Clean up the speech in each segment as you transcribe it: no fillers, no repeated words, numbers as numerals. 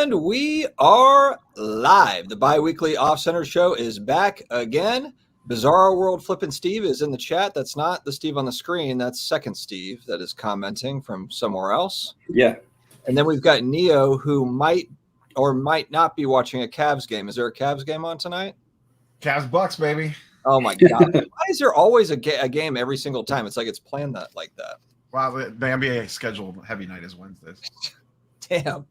And we are live. The bi-weekly Off-Center show is back again. Bizarro World Flippin' Steve is in the chat. That's not the Steve on the screen. That's second Steve that is commenting from somewhere else. Yeah. And then we've got Neo, who might or might not be watching a Cavs game. Is there a Cavs game on tonight? Cavs Bucks, baby. Oh, my God. Why is there always a game every single time? It's like it's planned that like that. Wow, the NBA scheduled heavy night is Wednesdays. Damn.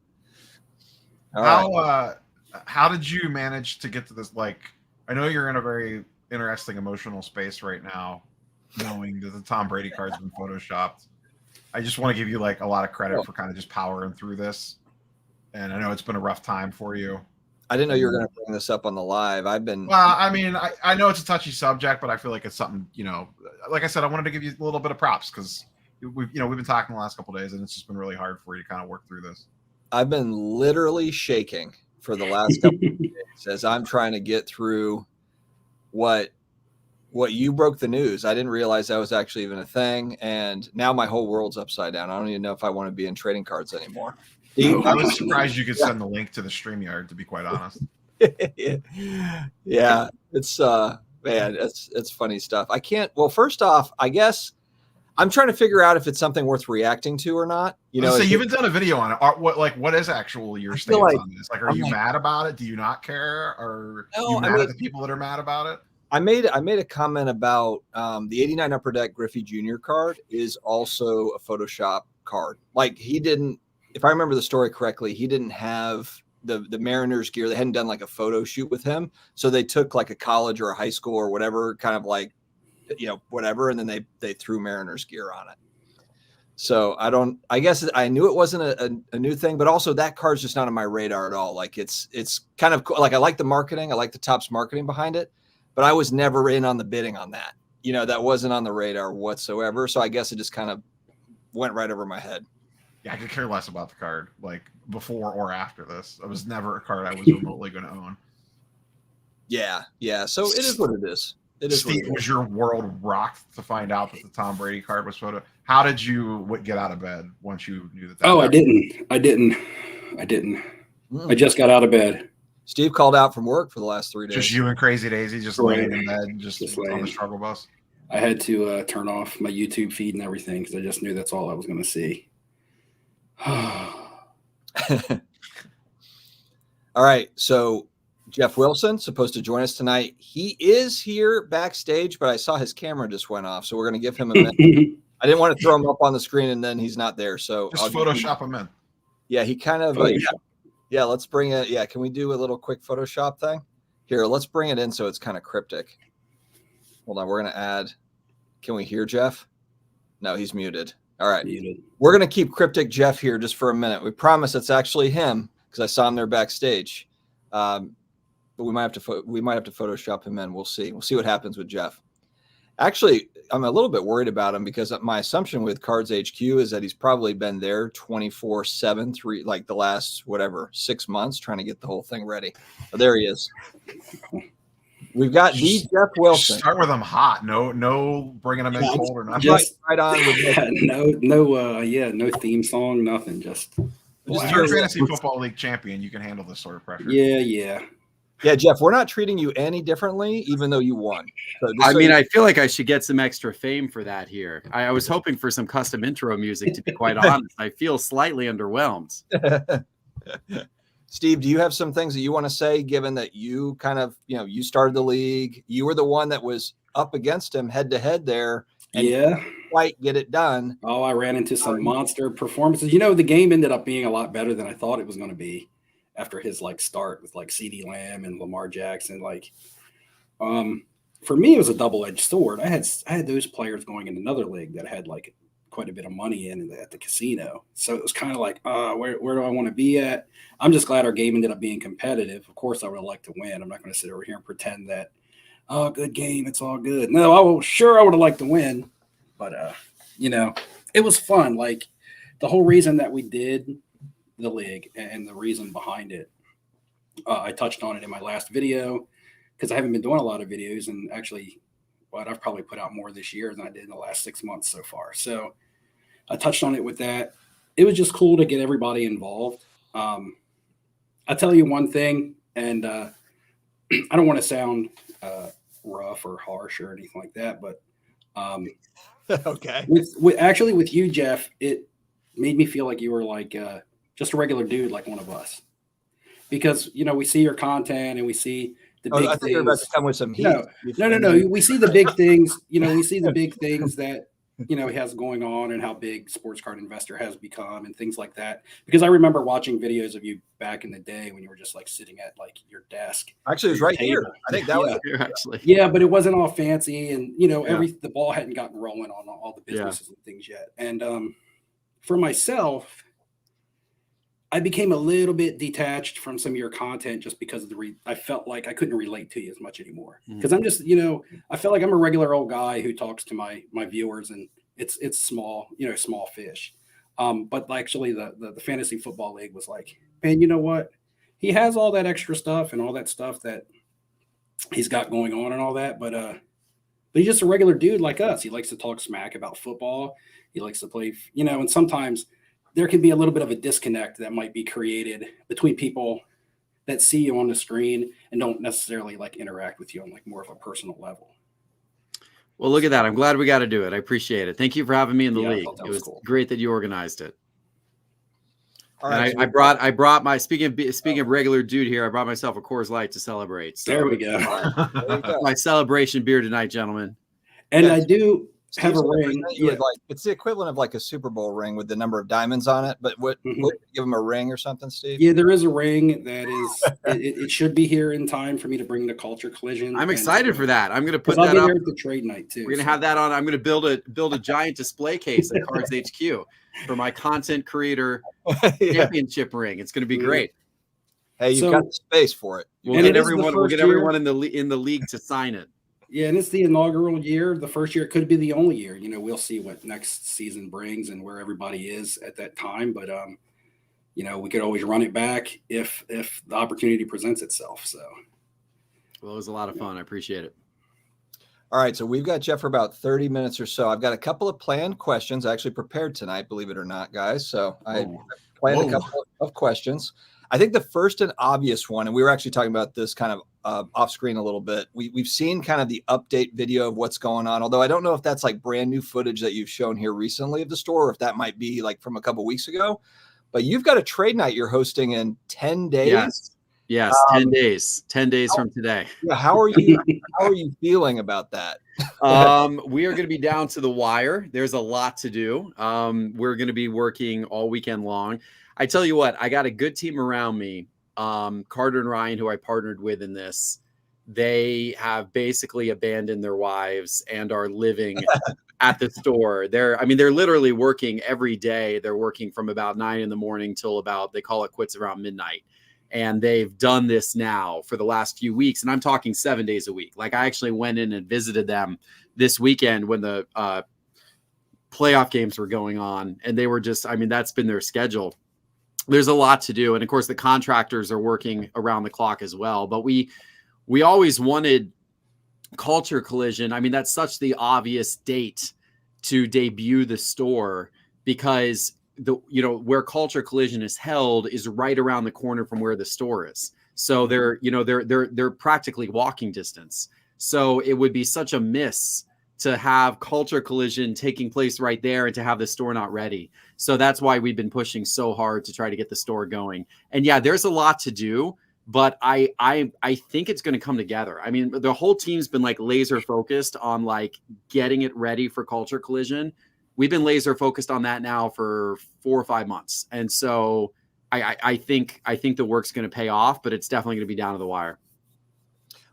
All How did you manage to get to this? Like, I know you're in a very interesting emotional space right now, knowing that the Tom Brady card's been photoshopped. I just want to give you like a lot of credit for kind of just powering through this. And I know it's been a rough time for you. I didn't know you were going to bring this up on the live. Well, I mean, I know it's a touchy subject, but I feel like it's something, like I said, I wanted to give you a little bit of props because we've been talking the last couple of days and it's just been really hard for you to kind of work through this. I've been literally shaking for the last couple of days as I'm trying to get through what you broke the news. I didn't realize that was actually even a thing. And now my whole world's upside down. I don't even know if I want to be in trading cards anymore. I was surprised you could send the link to the StreamYard, to be quite honest. Yeah, it's man, it's funny stuff. I can't. Well, first off, I guess I'm trying to figure out if it's something worth reacting to or not. So you haven't done a video on it. What is actually your stance on this? Like, are you mad about it? Do you not care? Or are you mad at the people that are mad about it? I made a comment about the 89 Upper Deck Griffey Jr. card is also a Photoshop card. Like, he didn't, if I remember the story correctly, he didn't have the Mariners gear. They hadn't done like a photo shoot with him. So they took like a college or a high school or whatever, kind of like, whatever. And then they threw Mariners gear on it. So I guess I knew it wasn't a new thing, but also that card's just not on my radar at all. Like it's kind of cool. Like, I like the marketing. I like the Topps marketing behind it, but I was never in on the bidding on that. That wasn't on the radar whatsoever. So I guess it just kind of went right over my head. Yeah, I could care less about the card, like before or after this. It was never a card I was remotely going to own. Yeah. So it is what it is. Steve, was your world rocked to find out that the Tom Brady card was photo? How did you get out of bed once you knew that? I didn't. I just got out of bed. Steve called out from work for the last 3 days. Just you and Crazy Daisy, just laying in bed, just on the struggle bus. I had to turn off my YouTube feed and everything because I just knew that's all I was going to see. All right, so Geoff Wilson supposed to join us tonight. He is here backstage, but I saw his camera just went off, so we're going to give him a minute. I didn't want to throw him up on the screen and then he's not there, so just Photoshop him in. Yeah, he kind of yeah. Let's bring it. Yeah, can we do a little quick Photoshop thing? Here, let's bring it in so it's kind of cryptic. Hold on, we're going to add. Can we hear Geoff? No, he's muted. All right. We're going to keep Cryptic Geoff here just for a minute. We promise it's actually him because I saw him there backstage. But we might have to Photoshop him in. We'll see. We'll see what happens with Geoff. Actually, I'm a little bit worried about him because my assumption with Cards HQ is that he's probably been there 24/7, like the last 6 months trying to get the whole thing ready. Oh, there he is. We've got the Geoff Wilson. Start with him hot. No bringing him in cold or nothing. Just right on. With no theme song, nothing. Just you're a fantasy football league champion. You can handle this sort of pressure. Yeah, Geoff, we're not treating you any differently, even though you won. So I feel like I should get some extra fame for that here. I was hoping for some custom intro music, to be quite honest. I feel slightly underwhelmed. Steve, do you have some things that you want to say, given that you kind of, you started the league, you were the one that was up against him head to head there. And yeah. Quite get it done. Oh, I ran into some monster performances. The game ended up being a lot better than I thought it was going to be after his start with CeeDee Lamb and Lamar Jackson. For me, it was a double-edged sword. I had those players going in another league that had quite a bit of money at the casino. So it was kind of where do I want to be at? I'm just glad our game ended up being competitive. Of course, I would have liked to win. I'm not going to sit over here and pretend that, good game, it's all good. No, I would have liked to win. But, it was fun. The whole reason that we did the league and the reason behind it, I touched on it in my last video because I haven't been doing a lot of videos. And actually, I've probably put out more this year than I did in the last 6 months so far. So I touched on it with that. It was just cool to get everybody involved. I'll tell you one thing, and I don't want to sound rough or harsh or anything like that, but Okay. with you, Geoff, it made me feel like you were like just a regular dude, like one of us, because we see your content and we see the big I thought you were about things. to come with some heat. No. We see the big things. We see the big things that he has going on and how big Sports Card Investor has become and things like that. Because I remember watching videos of you back in the day when you were just like sitting at like your desk. Actually, it was right here. I think that was actually. Yeah, but it wasn't all fancy, and the ball hadn't gotten rolling on all the businesses and things yet. And for myself, I became a little bit detached from some of your content just because of I felt like I couldn't relate to you as much anymore because I'm just, I felt like I'm a regular old guy who talks to my viewers, and it's small, small fish. But actually the fantasy football league was like, man, you know what? He has all that extra stuff and all that stuff that he's got going on and all that, but he's just a regular dude like us. He likes to talk smack about football. He likes to play, and sometimes there can be a little bit of a disconnect that might be created between people that see you on the screen and don't necessarily like interact with you on like more of a personal level. Well, look at that. I'm glad we got to do it. I appreciate it. Thank you for having me in the league. It was cool. Great that you organized it. All right. I brought my speaking of regular dude here. I brought myself a Coors Light to celebrate. So. There we go. My celebration beer tonight, gentlemen. And I do have a ring. It's the equivalent of like a Super Bowl ring with the number of diamonds on it. But what give him a ring or something, Steve? Yeah, there is a ring that is. it should be here in time for me to bring the Culture Collision. I'm excited for that. I'm going to put that up. There at the trade night too. We're going to have that on. I'm going to build a giant display case at Cards HQ for my content creator championship ring. It's going to be great. Hey, you've got the space for it. We'll get everyone in the league to sign it. Yeah, and it's the inaugural year. The first year, it could be the only year. We'll see what next season brings and where everybody is at that time. But we could always run it back if the opportunity presents itself. So, well, it was a lot of fun. I appreciate it. All right, so we've got Geoff for about 30 minutes or so. I've got a couple of planned questions actually prepared tonight, believe it or not, guys. So I planned a couple of questions. I think the first and obvious one, and we were actually talking about this kind of off screen a little bit. We've seen kind of the update video of what's going on, although I don't know if that's like brand new footage that you've shown here recently of the store, or if that might be like from a couple weeks ago. But you've got a trade night you're hosting in 10 days. Yes, 10 days. 10 days from today. Yeah, how are you feeling about that? We are going to be down to the wire. There's a lot to do. We're going to be working all weekend long. I tell you what, I got a good team around me. Carter and Ryan, who I partnered with in this, they have basically abandoned their wives and are living at the store. They're literally working every day. They're working from about 9 a.m. till about, they call it quits around midnight. And they've done this now for the last few weeks. And I'm talking 7 days a week. Like I actually went in and visited them this weekend when the playoff games were going on. And they were just, that's been their schedule. There's a lot to do. And of course the contractors are working around the clock as well. But we always wanted Culture Collision. That's such the obvious date to debut the store because where Culture Collision is held is right around the corner from where the store is. So they're practically walking distance. So it would be such a miss to have Culture Collision taking place right there and to have the store not ready. So that's why we've been pushing so hard to try to get the store going. And yeah, there's a lot to do, but I think it's going to come together. The whole team's been like laser focused on like getting it ready for Culture Collision. We've been laser focused on that now for 4 or 5 months. And so I think the work's going to pay off, but it's definitely going to be down to the wire.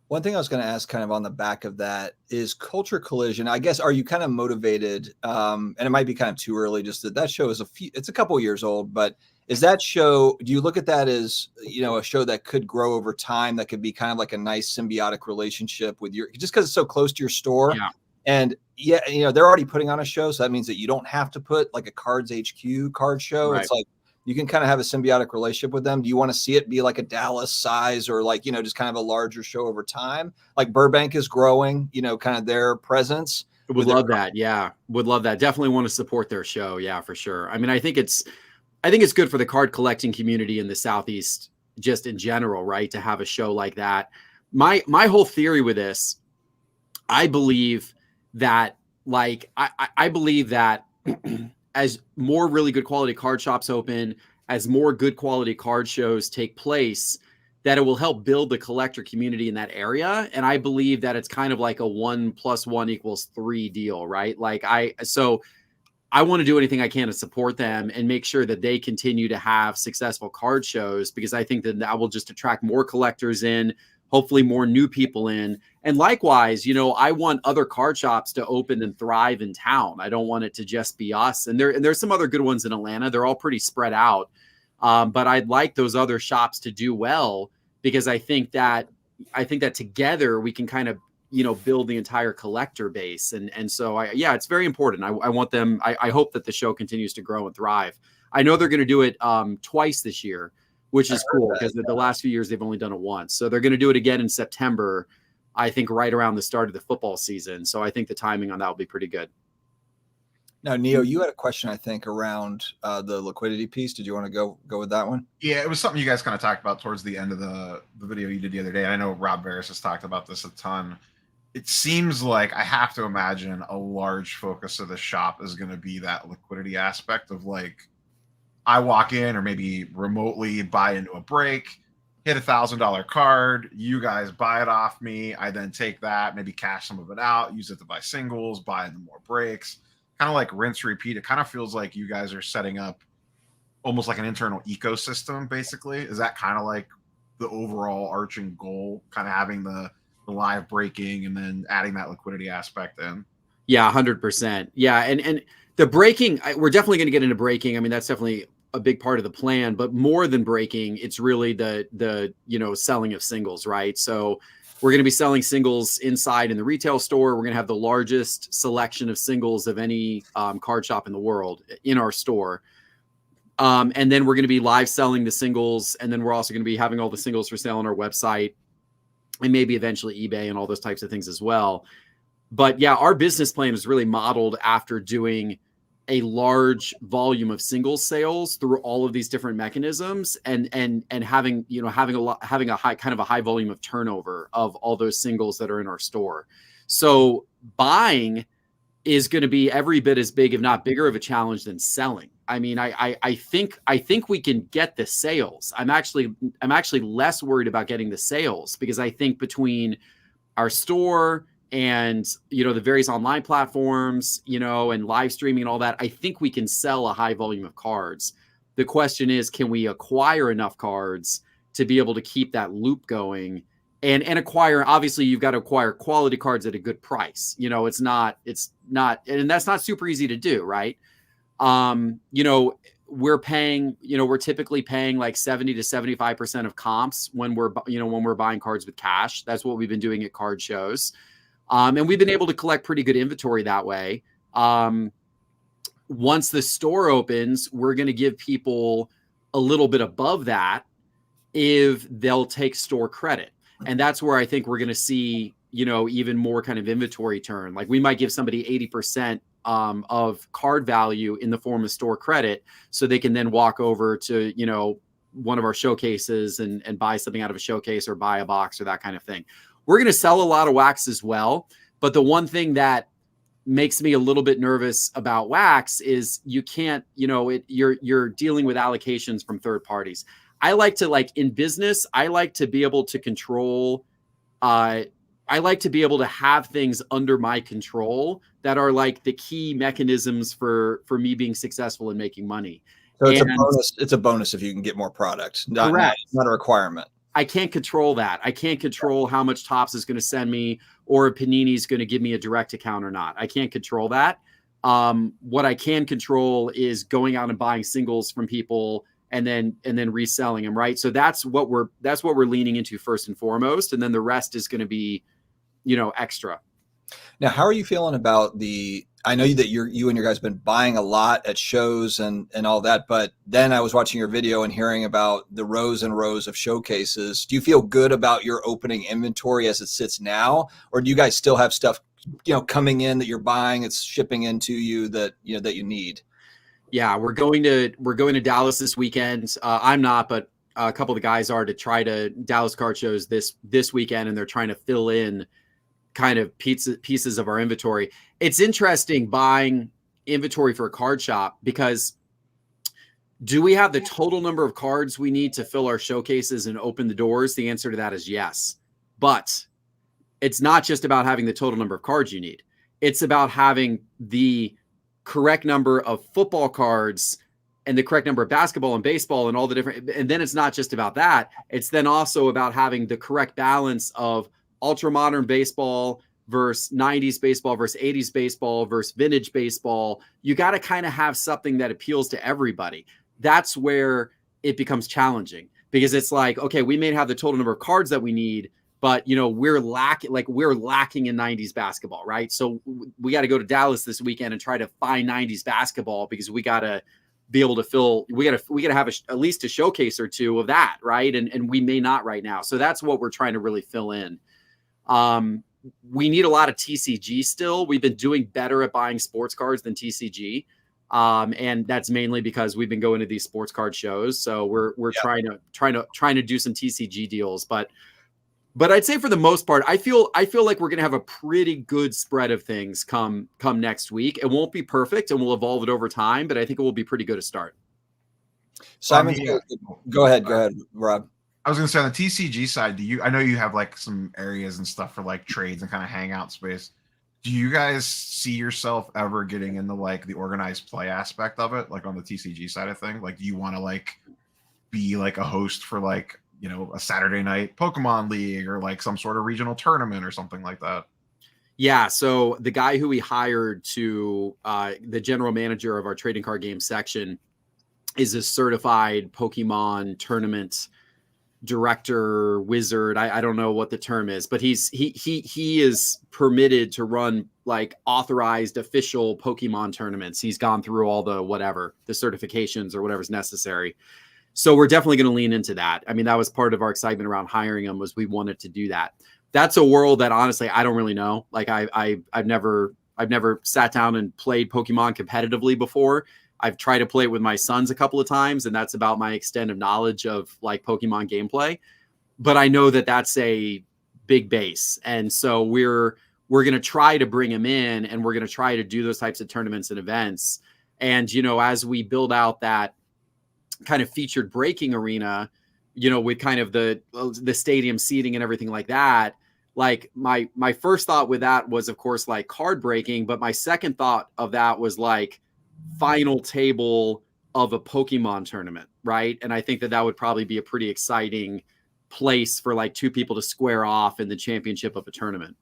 One thing I was going to ask kind of on the back of that is Culture Collision. I guess, are you kind of motivated? And it might be kind of too early, just that show is it's a couple of years old, but is that show, do you look at that as, a show that could grow over time, that could be kind of like a nice symbiotic relationship with just because it's so close to your store? Yeah. And they're already putting on a show. So that means that you don't have to put like a Cards HQ card show. Right. It's like, you can kind of have a symbiotic relationship with them. Do you want to see it be like a Dallas size or like, just kind of a larger show over time? Like Burbank is growing, kind of their presence. Would love that. Yeah. Would love that. Definitely want to support their show. Yeah, for sure. I think it's good for the card collecting community in the Southeast just in general, right? To have a show like that. My whole theory with this, I believe that I believe that as more really good quality card shops open, as more good quality card shows take place, that it will help build the collector community in that area. And I believe that it's kind of like a 1 + 1 = 3 deal, right? So I want to do anything I can to support them and make sure that they continue to have successful card shows, because I think that will just attract more collectors in, hopefully more new people in. And likewise, I want other card shops to open and thrive in town. I don't want it to just be us. And there's some other good ones in Atlanta. They're all pretty spread out. But I'd like those other shops to do well, because I think that together we can kind of, build the entire collector base. And so it's very important. I want them, I hope that the show continues to grow and thrive. I know they're going to do it twice this year, which is cool, because the last few years they've only done it once. So they're going to do it again in September, I think right around the start of the football season. So I think the timing on that will be pretty good. Now, Neo, you had a question, I think, around the liquidity piece. Did you want to go with that one? Yeah, it was something you guys kind of talked about towards the end of the video you did the other day. I know Rob Veras has talked about this a ton. It seems like, I have to imagine, a large focus of the shop is going to be that liquidity aspect of, like, I walk in or maybe remotely buy into a break, hit $1,000 card, you guys buy it off me, I then take that, maybe cash some of it out, use it to buy singles, buy into more breaks, kind of like rinse, repeat. It kind of feels like you guys are setting up almost like an internal ecosystem, basically. Is that kind of like the overall arching goal, kind of having the live breaking and then adding that liquidity aspect in? Yeah, 100%. Yeah. And the breaking, we're definitely going to get into breaking. I mean, that's definitely a big part of the plan, but more than breaking, it's really the selling of singles, right? So we're going to be selling singles inside in the retail store. We're going to have the largest selection of singles of any card shop in the world in our store. And then we're going to be live selling the singles. And then we're also going to be having all the singles for sale on our website, and maybe eventually eBay and all those types of things as well. But yeah, our business plan is really modeled after doing a large volume of singles sales through all of these different mechanisms, and having a high volume of turnover of all those singles that are in our store. So buying is going to be every bit as big, if not bigger, of a challenge than selling. I mean, I think we can get the sales. I'm actually less worried about getting the sales, because I think between our store and the various online platforms, and live streaming and all that, I think we can sell a high volume of cards. The question is, can we acquire enough cards to be able to keep that loop going? And acquire, obviously you've got to acquire quality cards at a good price. It's not, and that's not super easy to do, right? We're typically paying like 70 to 75% of comps when we're buying cards with cash. That's what we've been doing at card shows. And we've been able to collect pretty good inventory that way. Once the store opens, we're going to give people a little bit above that if they'll take store credit. And that's where I think we're going to see, even more kind of inventory turn. Like we might give somebody 80% of card value in the form of store credit, so they can then walk over to, one of our showcases and buy something out of a showcase or buy a box or that kind of thing. We're going to sell a lot of wax as well. But the one thing that makes me a little bit nervous about wax is you can't, you're dealing with allocations from third parties. I like to, in business, I like to be able to control, I like to be able to have things under my control that are like the key mechanisms for me being successful and making money. So it's a bonus if you can get more product, not a requirement. I can't control that. I can't control how much Topps is going to send me, or if Panini's going to give me a direct account or not. I can't control that. What I can control is going out and buying singles from people and then reselling them, right? So that's what we're leaning into first and foremost, and then the rest is going to be, extra. Now, how are you feeling about I know that you and your guys have been buying a lot at shows and all that, but then I was watching your video and hearing about the rows and rows of showcases. Do you feel good about your opening inventory as it sits now? Or do you guys still have stuff, coming in that you're buying, it's shipping into you that you need? Yeah, we're going to Dallas this weekend. I'm not, but a couple of the guys are to try to Dallas card shows this weekend, and they're trying to fill in kind of pieces of our inventory. It's interesting buying inventory for a card shop, because do we have the total number of cards we need to fill our showcases and open the doors? The answer to that is yes. But it's not just about having the total number of cards you need. It's about having the correct number of football cards and the correct number of basketball and baseball and all the different. And then it's not just about that. It's then also about having the correct balance of ultra modern baseball versus 90s baseball versus 80s baseball versus vintage baseball. You got to kind of have something that appeals to everybody. That's where it becomes challenging, because it's like, okay, we may have the total number of cards that we need, but we're lacking in 90s basketball, right? So we got to go to Dallas this weekend and try to find 90s basketball, because we got to be able to fill, we got to have at least a showcase or two of that, right? And we may not right now. So that's what we're trying to really fill in. We need a lot of TCG still. We've been doing better at buying sports cards than TCG. And that's mainly because we've been going to these sports card shows. So we're trying to do some TCG deals, but I'd say for the most part, I feel like we're going to have a pretty good spread of things come next week. It won't be perfect, and we'll evolve it over time, but I think it will be pretty good to start. Simon, go ahead, Rob. I was going to say, on the TCG side, I know you have like some areas and stuff for like trades and kind of hangout space. Do you guys see yourself ever getting into like the organized play aspect of it, like on the TCG side of things? Like, do you want to like be like a host for like, a Saturday night Pokemon League or like some sort of regional tournament or something like that? Yeah. So the guy who we hired to the general manager of our trading card game section is a certified Pokemon tournament director, wizard. I don't know what the term is, but he is permitted to run like authorized official Pokemon tournaments. He's gone through all the certifications or whatever's necessary. So we're definitely going to lean into that. I mean, that was part of our excitement around hiring him, was we wanted to do that. That's a world that honestly I don't really know. Like I've never sat down and played Pokemon competitively before. I've tried to play it with my sons a couple of times, and that's about my extent of knowledge of like Pokemon gameplay. But I know that that's a big base, and so we're going to try to bring him in, and we're going to try to do those types of tournaments and events. And as we build out that kind of featured breaking arena, with kind of the stadium seating and everything like that. Like my first thought with that was, of course, like card breaking, but my second thought of that was like final table of a Pokemon tournament, right? And I think that would probably be a pretty exciting place for like two people to square off in the championship of a tournament.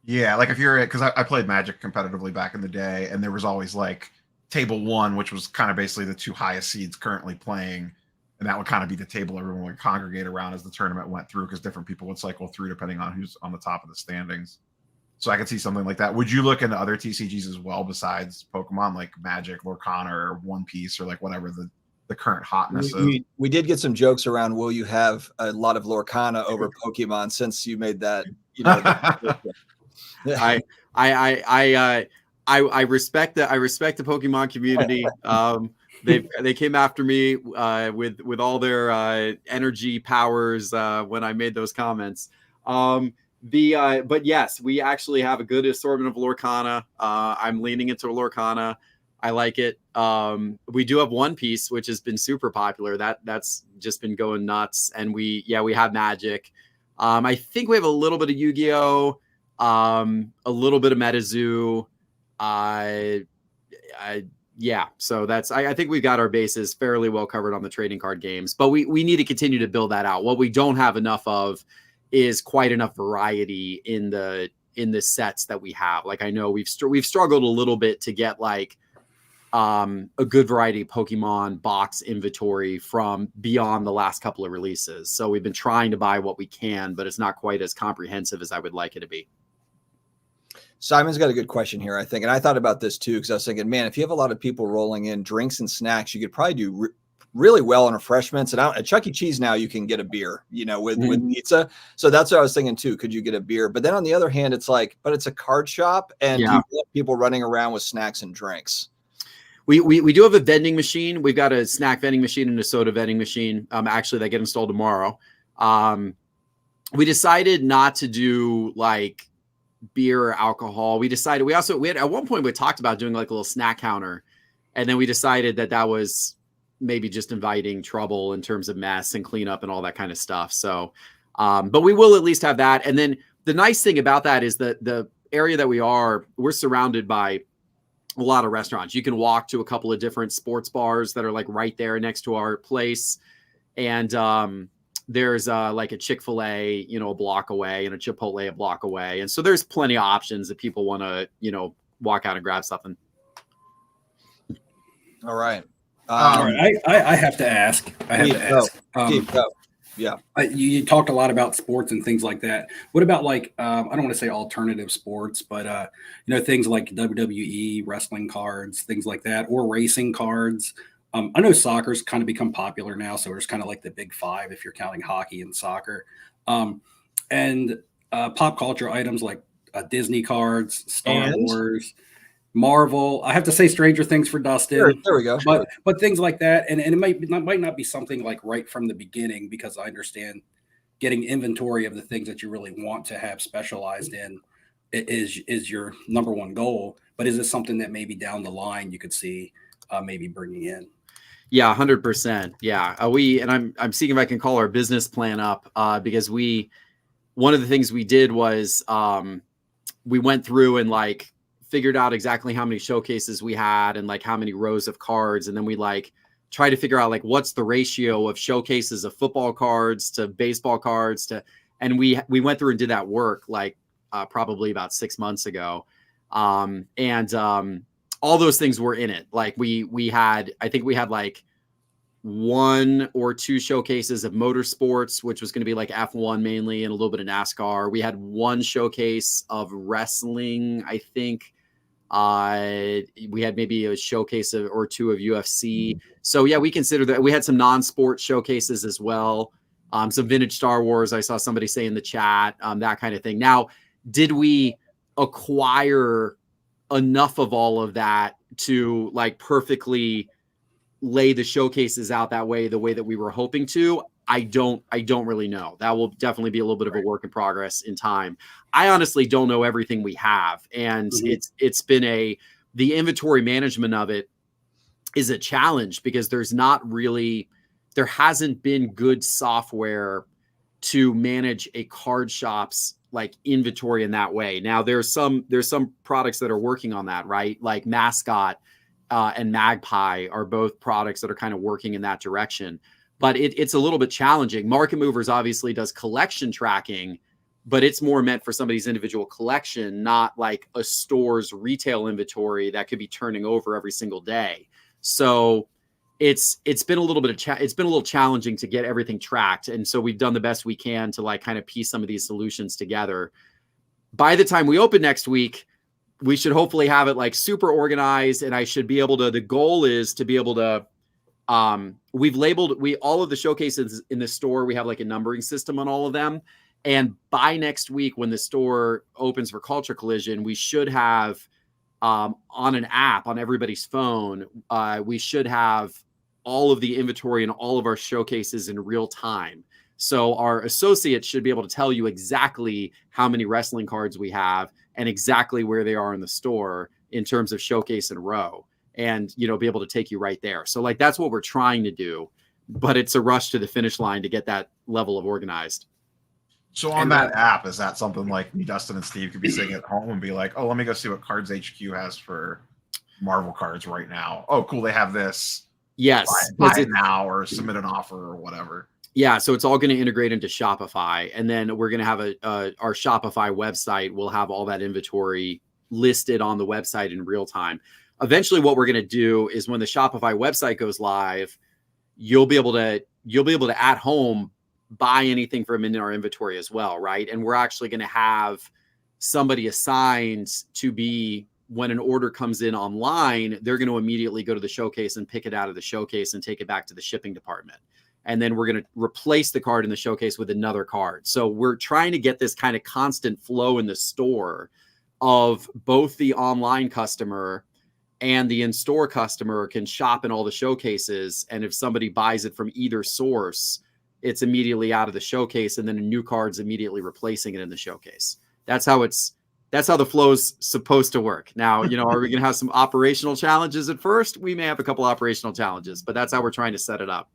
Yeah, like if you're because I played Magic competitively back in the day, and there was always like table one, which was kind of basically the two highest seeds currently playing, and that would kind of be the table everyone would congregate around as the tournament went through, because different people would cycle through depending on who's on the top of the standings. So I could see something like that. Would you look into other TCGs as well besides Pokemon, like Magic, Lorcana, or One Piece, or like whatever the current hotness is? We did get some jokes around, will you have a lot of Lorcana over Pokemon, since you made that, I respect that. I respect the Pokemon community. They came after me with all their energy powers when I made those comments. But yes, we actually have a good assortment of Lorcana. I'm leaning into Lorcana. I like it. We do have One Piece, which has been super popular. That's just been going nuts. And we have Magic. I think we have a little bit of Yu-Gi-Oh, a little bit of MetaZoo. So I think we've got our bases fairly well covered on the trading card games, but we need to continue to build that out. What we don't have enough of is quite enough variety in the sets that we have. Like, I know we've struggled a little bit to get like a good variety of Pokemon box inventory from beyond the last couple of releases. So we've been trying to buy what we can, but it's not quite as comprehensive as I would like it to be. Simon's got a good question here, I think. And I thought about this too, because I was thinking, man, if you have a lot of people rolling in drinks and snacks, you could probably do really well on refreshments. And at Chuck E. Cheese now, you can get a beer, with pizza. So that's what I was thinking too. Could you get a beer? But then on the other hand, it's like, but it's a card shop, and you want people running around with snacks and drinks. We do have a vending machine. We've got a snack vending machine and a soda vending machine. Actually, that get installed tomorrow. We decided not to do like beer or alcohol. We had at one point we talked about doing like a little snack counter, and then we decided that was maybe just inviting trouble in terms of mess and cleanup and all that kind of stuff. So, but we will at least have that. And then the nice thing about that is that the area that we're surrounded by a lot of restaurants. You can walk to a couple of different sports bars that are like right there next to our place. And there's like a Chick-fil-A, a block away, and a Chipotle a block away. And so there's plenty of options if people want to, walk out and grab something. All right. All right. I have to ask. Yeah. You talked a lot about sports and things like that. What about like, I don't want to say alternative sports, but, things like WWE, wrestling cards, things like that, or racing cards. I know soccer's kind of become popular now. So it's kind of like the big five if you're counting hockey and soccer. And pop culture items like Disney cards, Star Wars, Marvel. I have to say Stranger Things for Dustin. Sure, there we go. But things like that, and it might not be something like right from the beginning, because I understand getting inventory of the things that you really want to have specialized in is your number one goal. But is this something that maybe down the line you could see maybe bringing in? Yeah, 100%. Yeah, I'm seeing if I can call our business plan up because one of the things we did was we went through and like figured out exactly how many showcases we had and like how many rows of cards. And then we like try to figure out like what's the ratio of showcases of football cards to baseball cards and we went through and did that work like probably about 6 months ago. All those things were in it. Like I think we had like 1 or 2 showcases of motorsports, which was going to be like F1 mainly and a little bit of NASCAR. We had 1 showcase of wrestling, I think. We had maybe a showcase or 2 of UFC. So yeah, we consider that. We had some non-sport showcases as well. Some vintage Star Wars. I saw somebody say in the chat, that kind of thing. Now, did we acquire enough of all of that to like perfectly lay the showcases out the way that we were hoping to? I don't really know. That will definitely be a little bit of a work in progress in time. I honestly don't know everything we have. And it's been the inventory management of it is a challenge because there hasn't been good software to manage a card shop's like inventory in that way. Now there's some products that are working on that, right? Like Mascot and Magpie are both products that are kind of working in that direction. But it's a little bit challenging. Market Movers obviously does collection tracking, but it's more meant for somebody's individual collection, not like a store's retail inventory that could be turning over every single day. So it's been a little challenging to get everything tracked. And so we've done the best we can to like kind of piece some of these solutions together. By the time we open next week, we should hopefully have it like super organized, and I should be able to, the goal is to be able to, we've labeled all of the showcases in the store. We have like a numbering system on all of them. And by next week, when the store opens for Culture Collision, we should have, on an app on everybody's phone, we should have all of the inventory and all of our showcases in real time. So our associates should be able to tell you exactly how many wrestling cards we have and exactly where they are in the store in terms of showcase and row, and, be able to take you right there. So like, that's what we're trying to do, but it's a rush to the finish line to get that level of organized. So on that app, is that something like me, Dustin, and Steve could be sitting at home and be like, oh, let me go see what Cards HQ has for Marvel cards right now. Oh, cool. They have this. Yes. Buy it now or submit an offer or whatever. Yeah. So it's all going to integrate into Shopify. And then we're going to have our Shopify website will have all that inventory listed on the website in real time. Eventually what we're going to do is when the Shopify website goes live, you'll be able to at home buy anything from in our inventory as well. Right. And we're actually going to have somebody assigned to be, when an order comes in online, they're going to immediately go to the showcase and pick it out of the showcase and take it back to the shipping department. And then we're going to replace the card in the showcase with another card. So we're trying to get this kind of constant flow in the store of both the online customer and the in-store customer can shop in all the showcases. And if somebody buys it from either source, it's immediately out of the showcase, and then a new card's immediately replacing it in the showcase. That's how the flow's supposed to work. Now, you know, are we going to have some operational challenges at first? We may have a couple operational challenges, but that's how we're trying to set it up.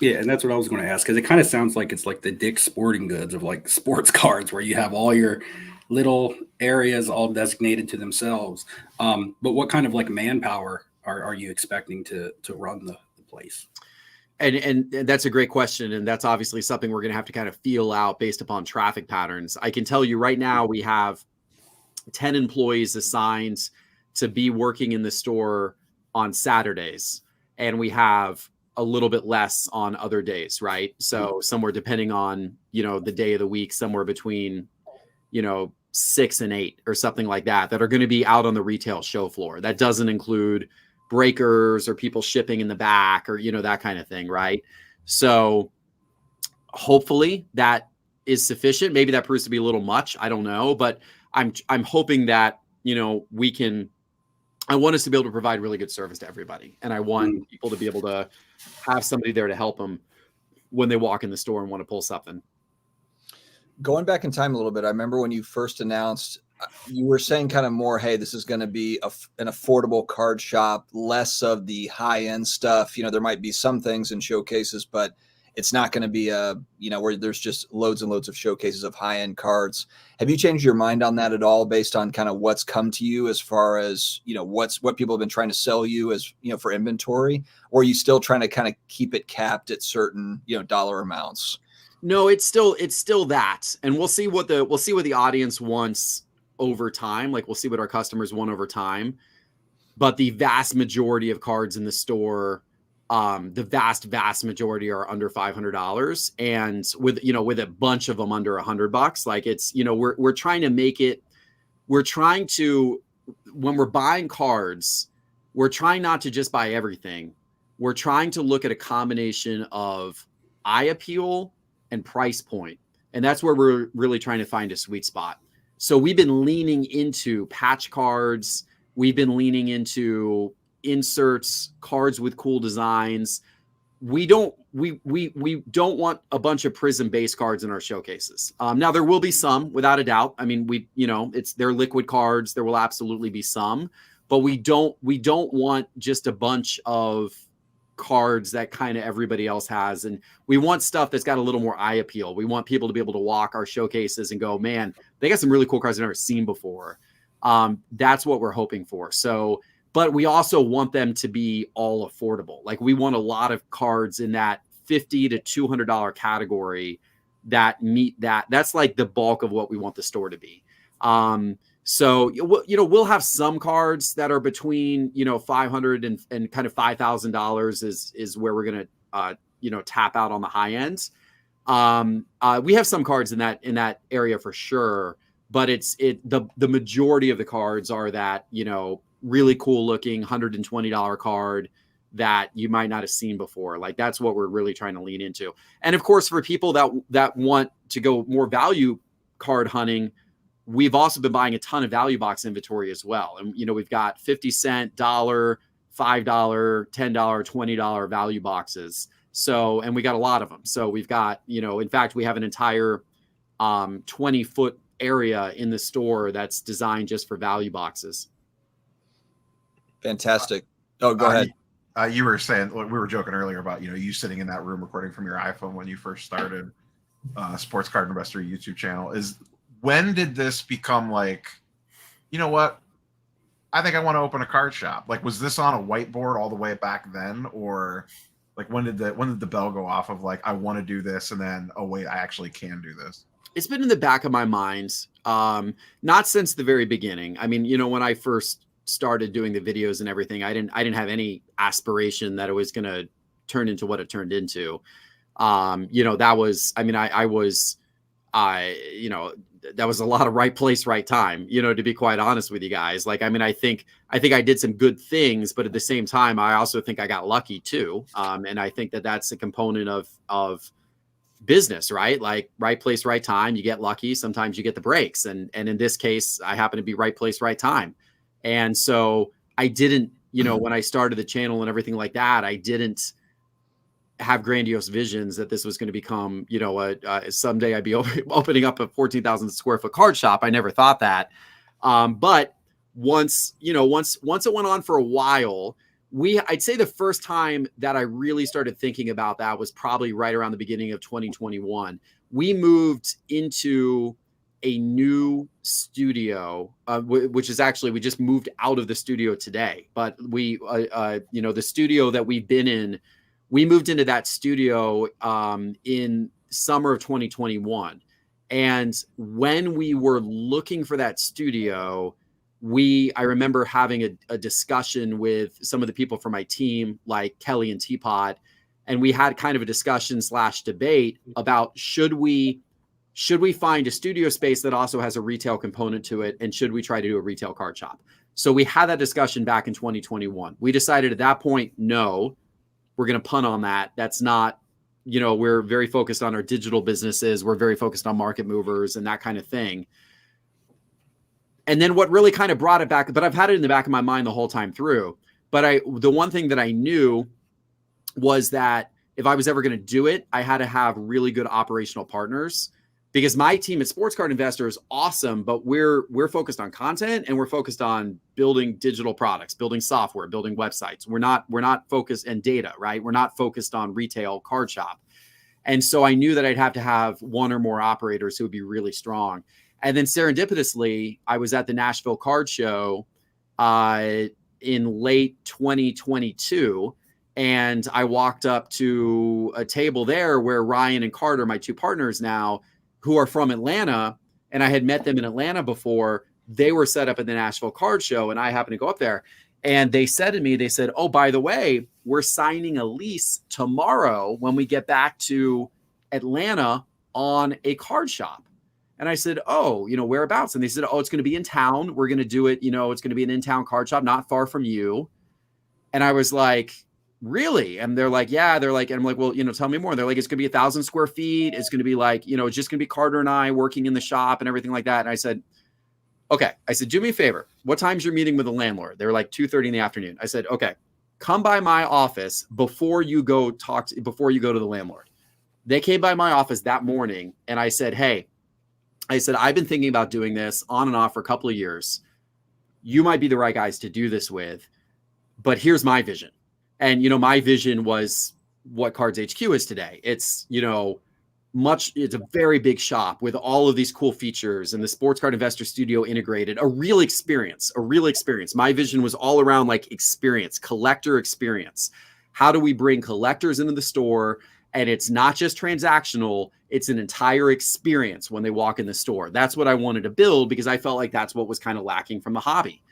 Yeah, and that's what I was going to ask, because it kind of sounds like it's like the Dick's Sporting Goods of like sports cards, where you have all your little areas all designated to themselves. But what kind of like manpower are you expecting to run the place? And that's a great question. And that's obviously something we're going to have to kind of feel out based upon traffic patterns. I can tell you right now, we have 10 employees assigned to be working in the store on Saturdays, and we have a little bit less on other days, right? So somewhere, depending on, you know, the day of the week, somewhere between, you know, 6 and 8 or something like that are going to be out on the retail show floor. That doesn't include breakers or people shipping in the back, or, you know, that kind of thing, right? So hopefully that is sufficient. Maybe that proves to be a little much, I don't know, but I'm hoping that, you know, I want us to be able to provide really good service to everybody. And I want people to be able to have somebody there to help them when they walk in the store and want to pull something. Going back in time a little bit, I remember when you first announced, you were saying kind of more, hey, this is going to be an affordable card shop, less of the high end stuff. You know, there might be some things in showcases, but it's not going to be where there's just loads and loads of showcases of high end cards. Have you changed your mind on that at all, based on kind of what's come to you as far as, you know, what people have been trying to sell you as, you know, for inventory? Or are you still trying to kind of keep it capped at certain, you know, dollar amounts? No, it's still that. And we'll see what the audience wants over time. Like, we'll see what our customers want over time. But the vast majority of cards in the store, the vast majority are under $500, and with a bunch of them under $100. Like, it's, you know, we're trying to make it, when we're buying cards, we're trying not to just buy everything. We're trying to look at a combination of eye appeal and price point. And that's where we're really trying to find a sweet spot. So we've been leaning into patch cards. We've been leaning into inserts, cards with cool designs. We don't want a bunch of prism based cards in our showcases. Now there will be some, without a doubt. I mean, they're liquid cards. There will absolutely be some, but we don't want just a bunch of cards that kind of everybody else has. And we want stuff that's got a little more eye appeal. We want people to be able to walk our showcases and go, man, they got some really cool cards I've never seen before. That's what we're hoping for. So, but we also want them to be all affordable. Like, we want a lot of cards in that $50 to $200 category that meet that. That's like the bulk of what we want the store to be. So, you know, we'll have some cards that are between, you know, $500 and kind of $5,000 is where we're going to, tap out on the high end. We have some cards in that area for sure, but the majority of the cards are that, you know, really cool looking $120 card that you might not have seen before. Like, that's what we're really trying to lean into. And of course, for people that want to go more value card hunting, we've also been buying a ton of value box inventory as well. And, you know, we've got 50-cent, $1, $5, $10, $20 value boxes. So, and we got a lot of them. So we've got, you know, in fact, we have an entire 20-foot area in the store that's designed just for value boxes. Fantastic. Oh, go ahead. You were saying, we were joking earlier about, you know, you sitting in that room recording from your iPhone when you first started Sports Card Investor YouTube channel. When did this become like, you know what, I think I want to open a card shop? Like, was this on a whiteboard all the way back then? Or like, when did the bell go off of like, I want to do this, and then, oh wait, I actually can do this? It's been in the back of my mind. Not since the very beginning. I mean, you know, when I first started doing the videos and everything, I didn't have any aspiration that it was going to turn into what it turned into. You know, that was, I mean, you know, that was a lot of right place, right time, you know, to be quite honest with you guys. Like, I mean, I think I did some good things, but at the same time, I also think I got lucky too. And I think that that's a component of business, right? Like, right place, right time. You get lucky. Sometimes you get the breaks. And in this case, I happen to be right place, right time. And so I didn't, when I started the channel and everything like that, I didn't have grandiose visions that this was going to become, someday I'd be opening up a 14,000 square foot card shop. I never thought that. But once it went on for a while, I'd say the first time that I really started thinking about that was probably right around the beginning of 2021. We moved into a new studio, which is actually, we just moved out of the studio today, but the studio that we've been in, we moved into that studio in summer of 2021. And when we were looking for that studio, I remember having a discussion with some of the people from my team, like Kelly and Teapot, and we had kind of a discussion / debate about should we find a studio space that also has a retail component to it, and should we try to do a retail card shop? So we had that discussion back in 2021. We decided at that point, no, we're going to punt on that. That's not, we're very focused on our digital businesses. We're very focused on market movers and that kind of thing. And then what really kind of brought it back, but I've had it in the back of my mind the whole time through. But the one thing that I knew was that if I was ever going to do it, I had to have really good operational partners, because my team at Sports Card Investor is awesome, but we're focused on content and we're focused on building digital products, building software, building websites. We're not focused in data, right? We're not focused on retail card shop. And so I knew that I'd have to have one or more operators who would be really strong. And then serendipitously, I was at the Nashville Card Show in late 2022. And I walked up to a table there where Ryan and Carter, my two partners now, who are from Atlanta, and I had met them in Atlanta before. They were set up at the Nashville Card Show, and I happened to go up there. And they said to me, oh, by the way, we're signing a lease tomorrow when we get back to Atlanta on a card shop. And I said, oh, whereabouts? And they said, oh, it's going to be in town. We're going to do it. It's going to be an in-town card shop, not far from you. And I was like, really? And they're like, yeah. They're like, and I'm like, well, tell me more. They're like, it's going to be 1,000 square feet. It's going to be like, it's just going to be Carter and I working in the shop and everything like that. And I said, okay. I said, do me a favor. What time's your meeting with the landlord? They were like 2:30 in the afternoon. I said, okay, come by my office before you go to the landlord. They came by my office that morning, and I said, hey, I've been thinking about doing this on and off for a couple of years. You might be the right guys to do this with, but here's my vision. And, my vision was what Cards HQ is today. It's, it's a very big shop with all of these cool features and the Sports Card Investor Studio integrated, a real experience. My vision was all around like experience, collector experience. How do we bring collectors into the store? And it's not just transactional, it's an entire experience when they walk in the store. That's what I wanted to build, because I felt like that's what was kind of lacking from the hobby.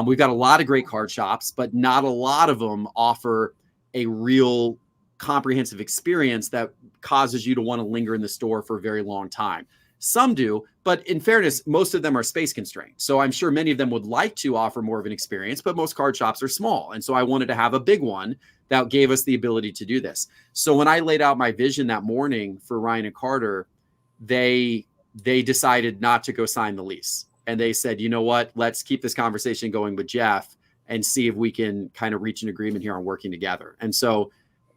We've got a lot of great card shops, but not a lot of them offer a real comprehensive experience that causes you to want to linger in the store for a very long time. Some do, but in fairness, most of them are space constrained. So I'm sure many of them would like to offer more of an experience, but most card shops are small. And so I wanted to have a big one that gave us the ability to do this. So when I laid out my vision that morning for Ryan and Carter, they decided not to go sign the lease. And they said, you know what, let's keep this conversation going with Geoff and see if we can kind of reach an agreement here on working together. And so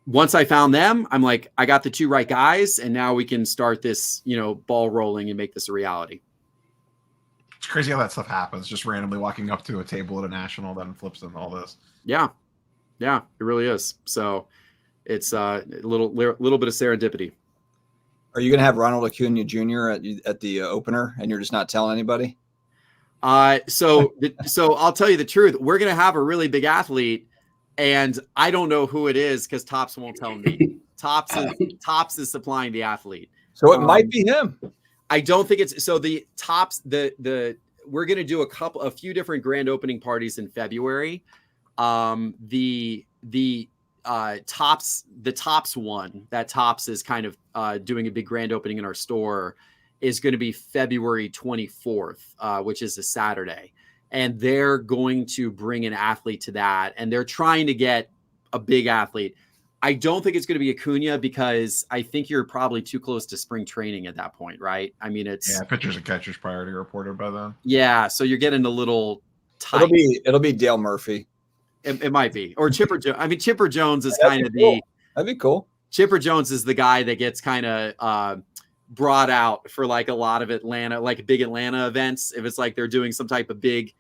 once I found them, I'm like, I got the two right guys, and now we can start this, ball rolling and make this a reality. It's crazy how that stuff happens. Just randomly walking up to a table at a national, then flips into all this. Yeah, it really is. So it's a little bit of serendipity. Are you going to have Ronald Acuna Jr. at the opener, and you're just not telling anybody? So I'll tell you the truth. We're going to have a really big athlete, and I don't know who it is because Topps won't tell me. Topps is supplying the athlete. So it might be him. I don't think it's so. The Topps, we're going to do a few different grand opening parties in February. The Topps one that Topps is kind of doing a big grand opening in our store is going to be February 24th, which is a Saturday. And they're going to bring an athlete to that. And they're trying to get a big athlete. I don't think it's going to be Acuna, because I think you're probably too close to spring training at that point, right? I mean, it's pitchers and catchers priority reported by then. Yeah. So you're getting a little tight. It'll be Dale Murphy. It might be, or Chipper Jones. I mean, Chipper Jones is That'd kind of be cool. the That'd be cool. Chipper Jones is the guy that gets kind of brought out for like a lot of Atlanta, like big Atlanta events. If it's like they're doing some type of big,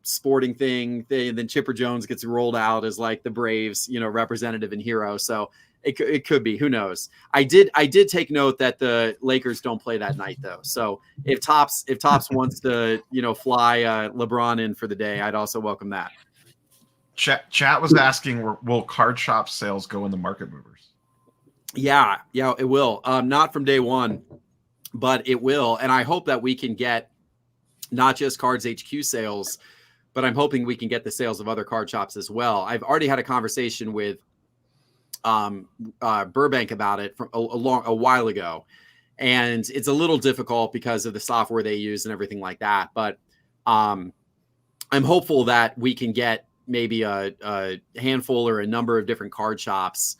sporting thing, then Chipper Jones gets rolled out as like the Braves, representative and hero. So it could be, who knows? I did take note that the Lakers don't play that night though. So if Tops wants to, fly LeBron in for the day, I'd also welcome that. Chat was asking, will card shop sales go in the market movers? Yeah, it will. Not from day one, but it will. And I hope that we can get not just Cards HQ sales, but I'm hoping we can get the sales of other card shops as well. I've already had a conversation with Burbank about it from a while ago, and it's a little difficult because of the software they use and everything like that. But I'm hopeful that we can get maybe a handful or a number of different card shops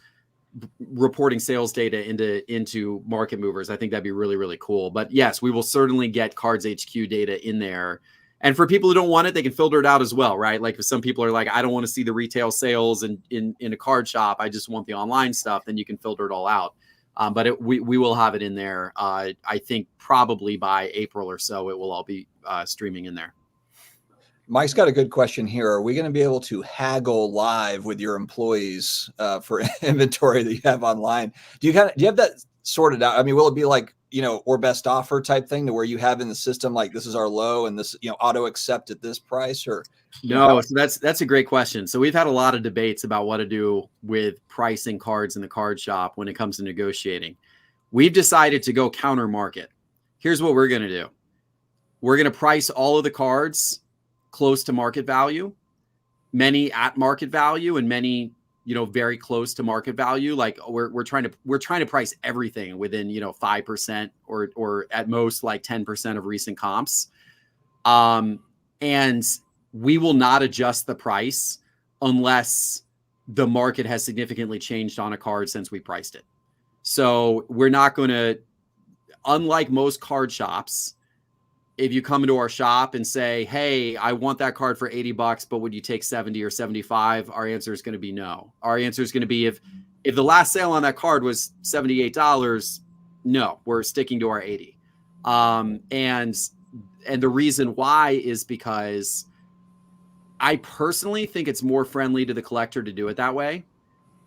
reporting sales data into market movers. I think that'd be really, really cool. But yes, we will certainly get Cards HQ data in there. And for people who don't want it, they can filter it out as well, right? Like if some people are like, I don't want to see the retail sales in a card shop, I just want the online stuff, then you can filter it all out. But we will have it in there. I think probably by April or so, it will all be streaming in there. Mike's got a good question here. Are we going to be able to haggle live with your employees for inventory that you have online? Do you have that sorted out? I mean, will it be like, or best offer type thing to where you have in the system, like this is our low and this, auto accept at this price, or? No, so that's a great question. So we've had a lot of debates about what to do with pricing cards in the card shop when it comes to negotiating. We've decided to go counter market. Here's what we're going to do. We're going to price all of the cards close to market value, many at market value, and many, very close to market value. Like we're trying to price everything within, 5% or at most like 10% of recent comps. And we will not adjust the price unless the market has significantly changed on a card since we priced it. So we're not going to, unlike most card shops, if you come into our shop and say, hey, I want that card for $80, but would you take 70 or 75? Our answer is going to be no. Our answer is going to be if the last sale on that card was $78, no, we're sticking to our 80. And the reason why is because I personally think it's more friendly to the collector to do it that way.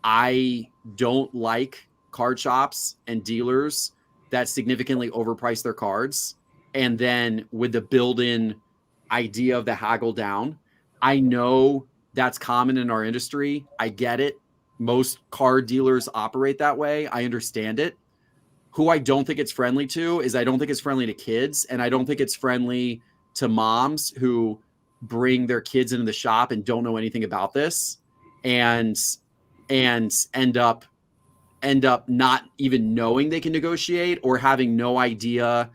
I don't like card shops and dealers that significantly overprice their cards. And then with the built-in idea of the haggle down, I know that's common in our industry. I get it. Most card dealers operate that way. I understand it. Who I don't think it's friendly to is I don't think it's friendly to kids. And I don't think it's friendly to moms who bring their kids into the shop and don't know anything about this and end up not even knowing they can negotiate or having no idea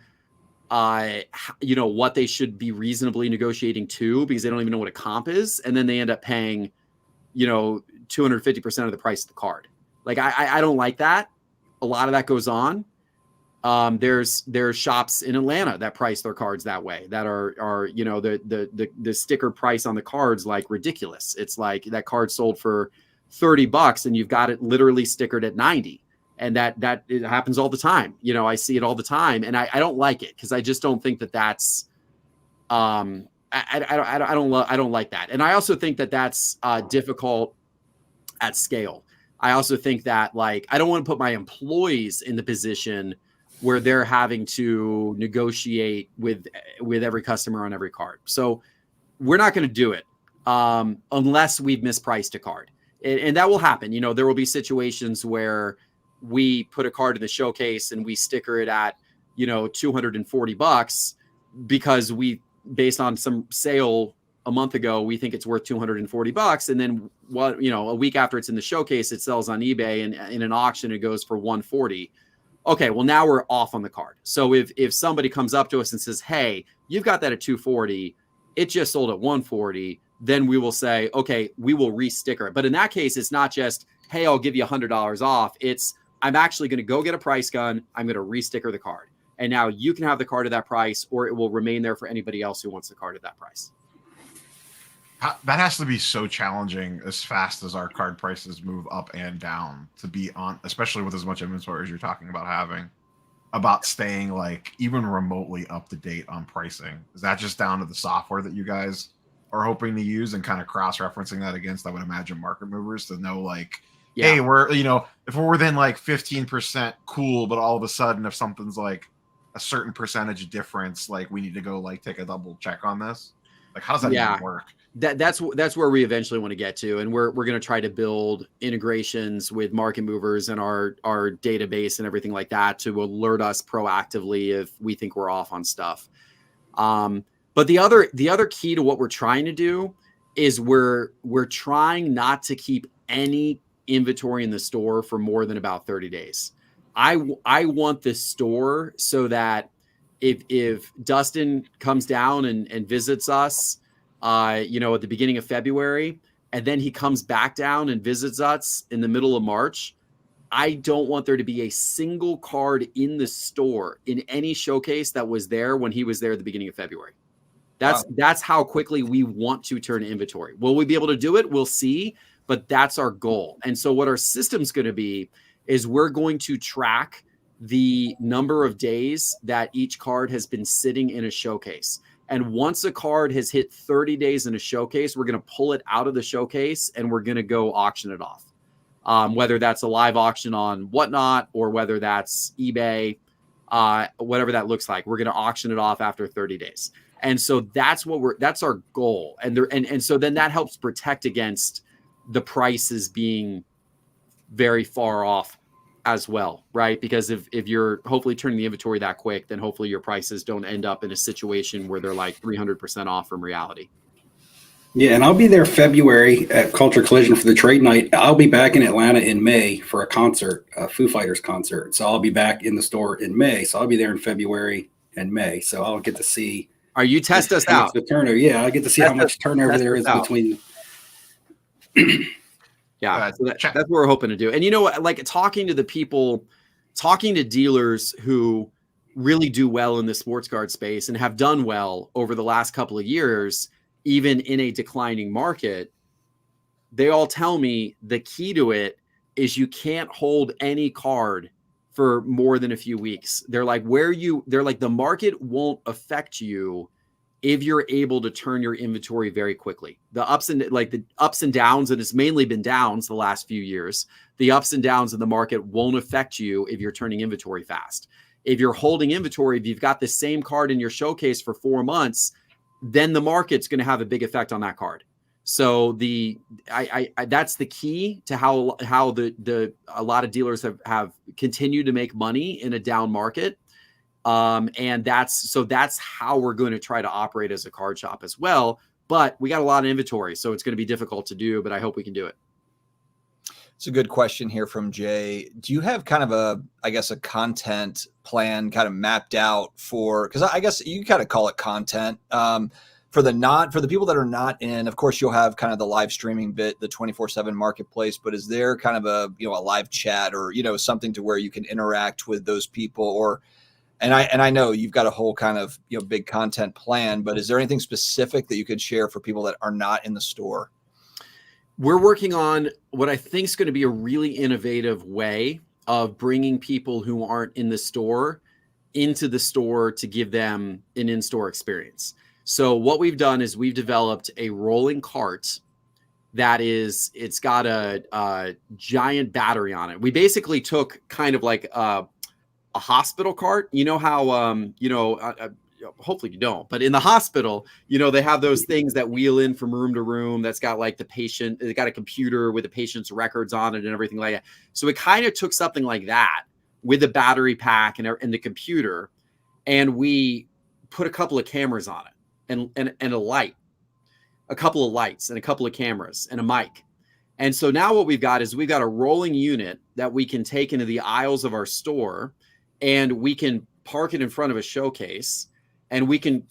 what they should be reasonably negotiating to because they don't even know what a comp is. And then they end up paying, 250% of the price of the card. Like, I don't like that. A lot of that goes on. There's shops in Atlanta that price their cards that way that are the sticker price on the cards, like ridiculous. It's like that card sold for $30 and you've got it literally stickered at 90. And that it happens all the time. I see it all the time, and I don't like it because I just don't think that's. I don't like that, and I also think that's difficult at scale. I also think that I don't want to put my employees in the position where they're having to negotiate with every customer on every card. So we're not going to do it unless we've mispriced a card, and that will happen. There will be situations where we put a card in the showcase and we sticker it at, $240 because based on some sale a month ago, we think it's worth $240. And then a week after it's in the showcase, it sells on eBay and in an auction, it goes for $140. Okay. Well, now we're off on the card. So if somebody comes up to us and says, hey, you've got that at $240, it just sold at $140, then we will say, okay, we will re-sticker it. But in that case, it's not just, hey, I'll give you $100 off. It's, I'm actually going to go get a price gun. I'm going to re-sticker the card. And now you can have the card at that price, or it will remain there for anybody else who wants the card at that price. That has to be so challenging as fast as our card prices move up and down to be on, especially with as much inventory as you're talking about having, about staying like even remotely up to date on pricing. Is that just down to the software that you guys are hoping to use and kind of cross-referencing that against, I would imagine, market movers to know like, hey, we're, if we're within like 15%, cool, but all of a sudden if something's like a certain percentage difference, like we need to go like take a double check on this? Like, how does that even work? That's where we eventually want to get to, and we're going to try to build integrations with market movers and our database and everything like that to alert us proactively if we think we're off on stuff. But the other key to what we're trying to do is we're trying not to keep any inventory in the store for more than about 30 days. I want this store so that if Dustin comes down and visits us, at the beginning of February, and then he comes back down and visits us in the middle of March, I don't want there to be a single card in the store in any showcase that was there when he was there at the beginning of February. That's how quickly we want to turn inventory. Will we be able to do it? We'll see, but that's our goal. And so what our system's going to be is we're going to track the number of days that each card has been sitting in a showcase. And once a card has hit 30 days in a showcase, we're going to pull it out of the showcase and we're going to go auction it off. Whether that's a live auction on Whatnot or whether that's eBay, whatever that looks like, we're going to auction it off after 30 days. And so that's our goal. And so then that helps protect against the prices being very far off as well, right? Because if you're hopefully turning the inventory that quick, then hopefully your prices don't end up in a situation where they're like 300% off from reality. Yeah, and I'll be there February at Culture Collision for the trade night. I'll be back in Atlanta in May for a concert, a Foo Fighters concert. So I'll be back in the store in May. So I'll be there in February and May. So I'll get to see. Are you test us out? The turnover. Yeah, I get to see how much turnover there is between. Yeah, so that's what we're hoping to do. And like talking to the people, talking to dealers who really do well in the sports card space and have done well over the last couple of years, even in a declining market, they all tell me the key to it is you can't hold any card for more than a few weeks. They're like, the market won't affect you if you're able to turn your inventory very quickly. The ups and downs, and it's mainly been downs the last few years, the ups and downs of the market won't affect you if you're turning inventory fast. If you're holding inventory, if you've got the same card in your showcase for 4 months, then the market's going to have a big effect on that card. So that's the key to how a lot of dealers have continued to make money in a down market. And that's how we're going to try to operate as a card shop as well. But we got a lot of inventory, so it's going to be difficult to do, but I hope we can do it. It's a good question here from Jay. Do you have kind of a content plan kind of mapped out for, because I guess you kind of call it content, for the people that are not in, of course, you'll have kind of the live streaming bit, the 24/7 marketplace, but is there kind of a live chat or, something to where you can interact with those people and I know you've got a whole kind of, big content plan, but is there anything specific that you could share for people that are not in the store? We're working on what I think is going to be a really innovative way of bringing people who aren't in the store into the store to give them an in-store experience. So what we've done is we've developed a rolling cart it's got a giant battery on it. We basically took kind of like a hospital cart. You know how, hopefully you don't, but in the hospital, they have those things that wheel in from room to room. That's got like they got a computer with the patient's records on it and everything like that. So it kind of took something like that with the battery pack and the computer. And we put a couple of cameras on it and a light, a couple of lights and a couple of cameras and a mic. And so now what we've got is we've got a rolling unit that we can take into the aisles of our store, and we can park it in front of a showcase, and we can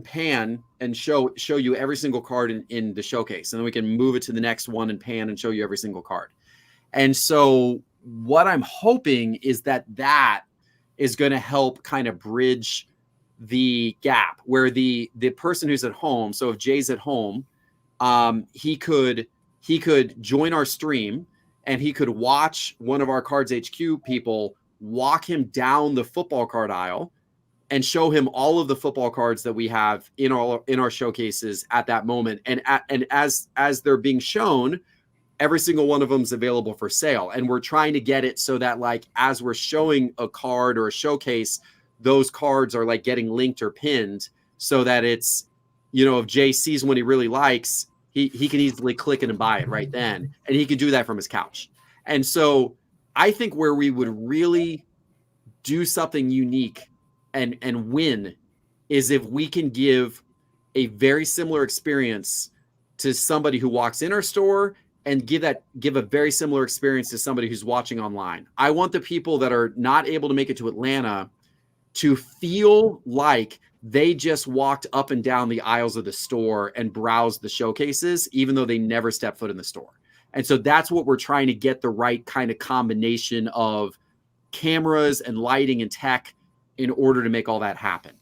pan and show you every single card in the showcase. And then we can move it to the next one and pan and show you every single card. And so what I'm hoping is that is going to help kind of bridge the gap where the person who's at home. So if Jay's at home he could join our stream and he could watch one of our Cards HQ people walk him down the football card aisle and show him all of the football cards that we have in our showcases at that moment. And as they're being shown, every single one of them is available for sale. And we're trying to get it so that like, as we're showing a card or a showcase, those cards are like getting linked or pinned so that it's, if Jay sees one he really likes, he can easily click it and buy it right then. And he can do that from his couch. And so I think where we would really do something unique and win is if we can give a very similar experience to somebody who walks in our store and give a very similar experience to somebody who's watching online. I want the people that are not able to make it to Atlanta to feel like they just walked up and down the aisles of the store and browsed the showcases, even though they never stepped foot in the store. And so that's what we're trying to get, the right kind of combination of cameras and lighting and tech in order to make all that happen.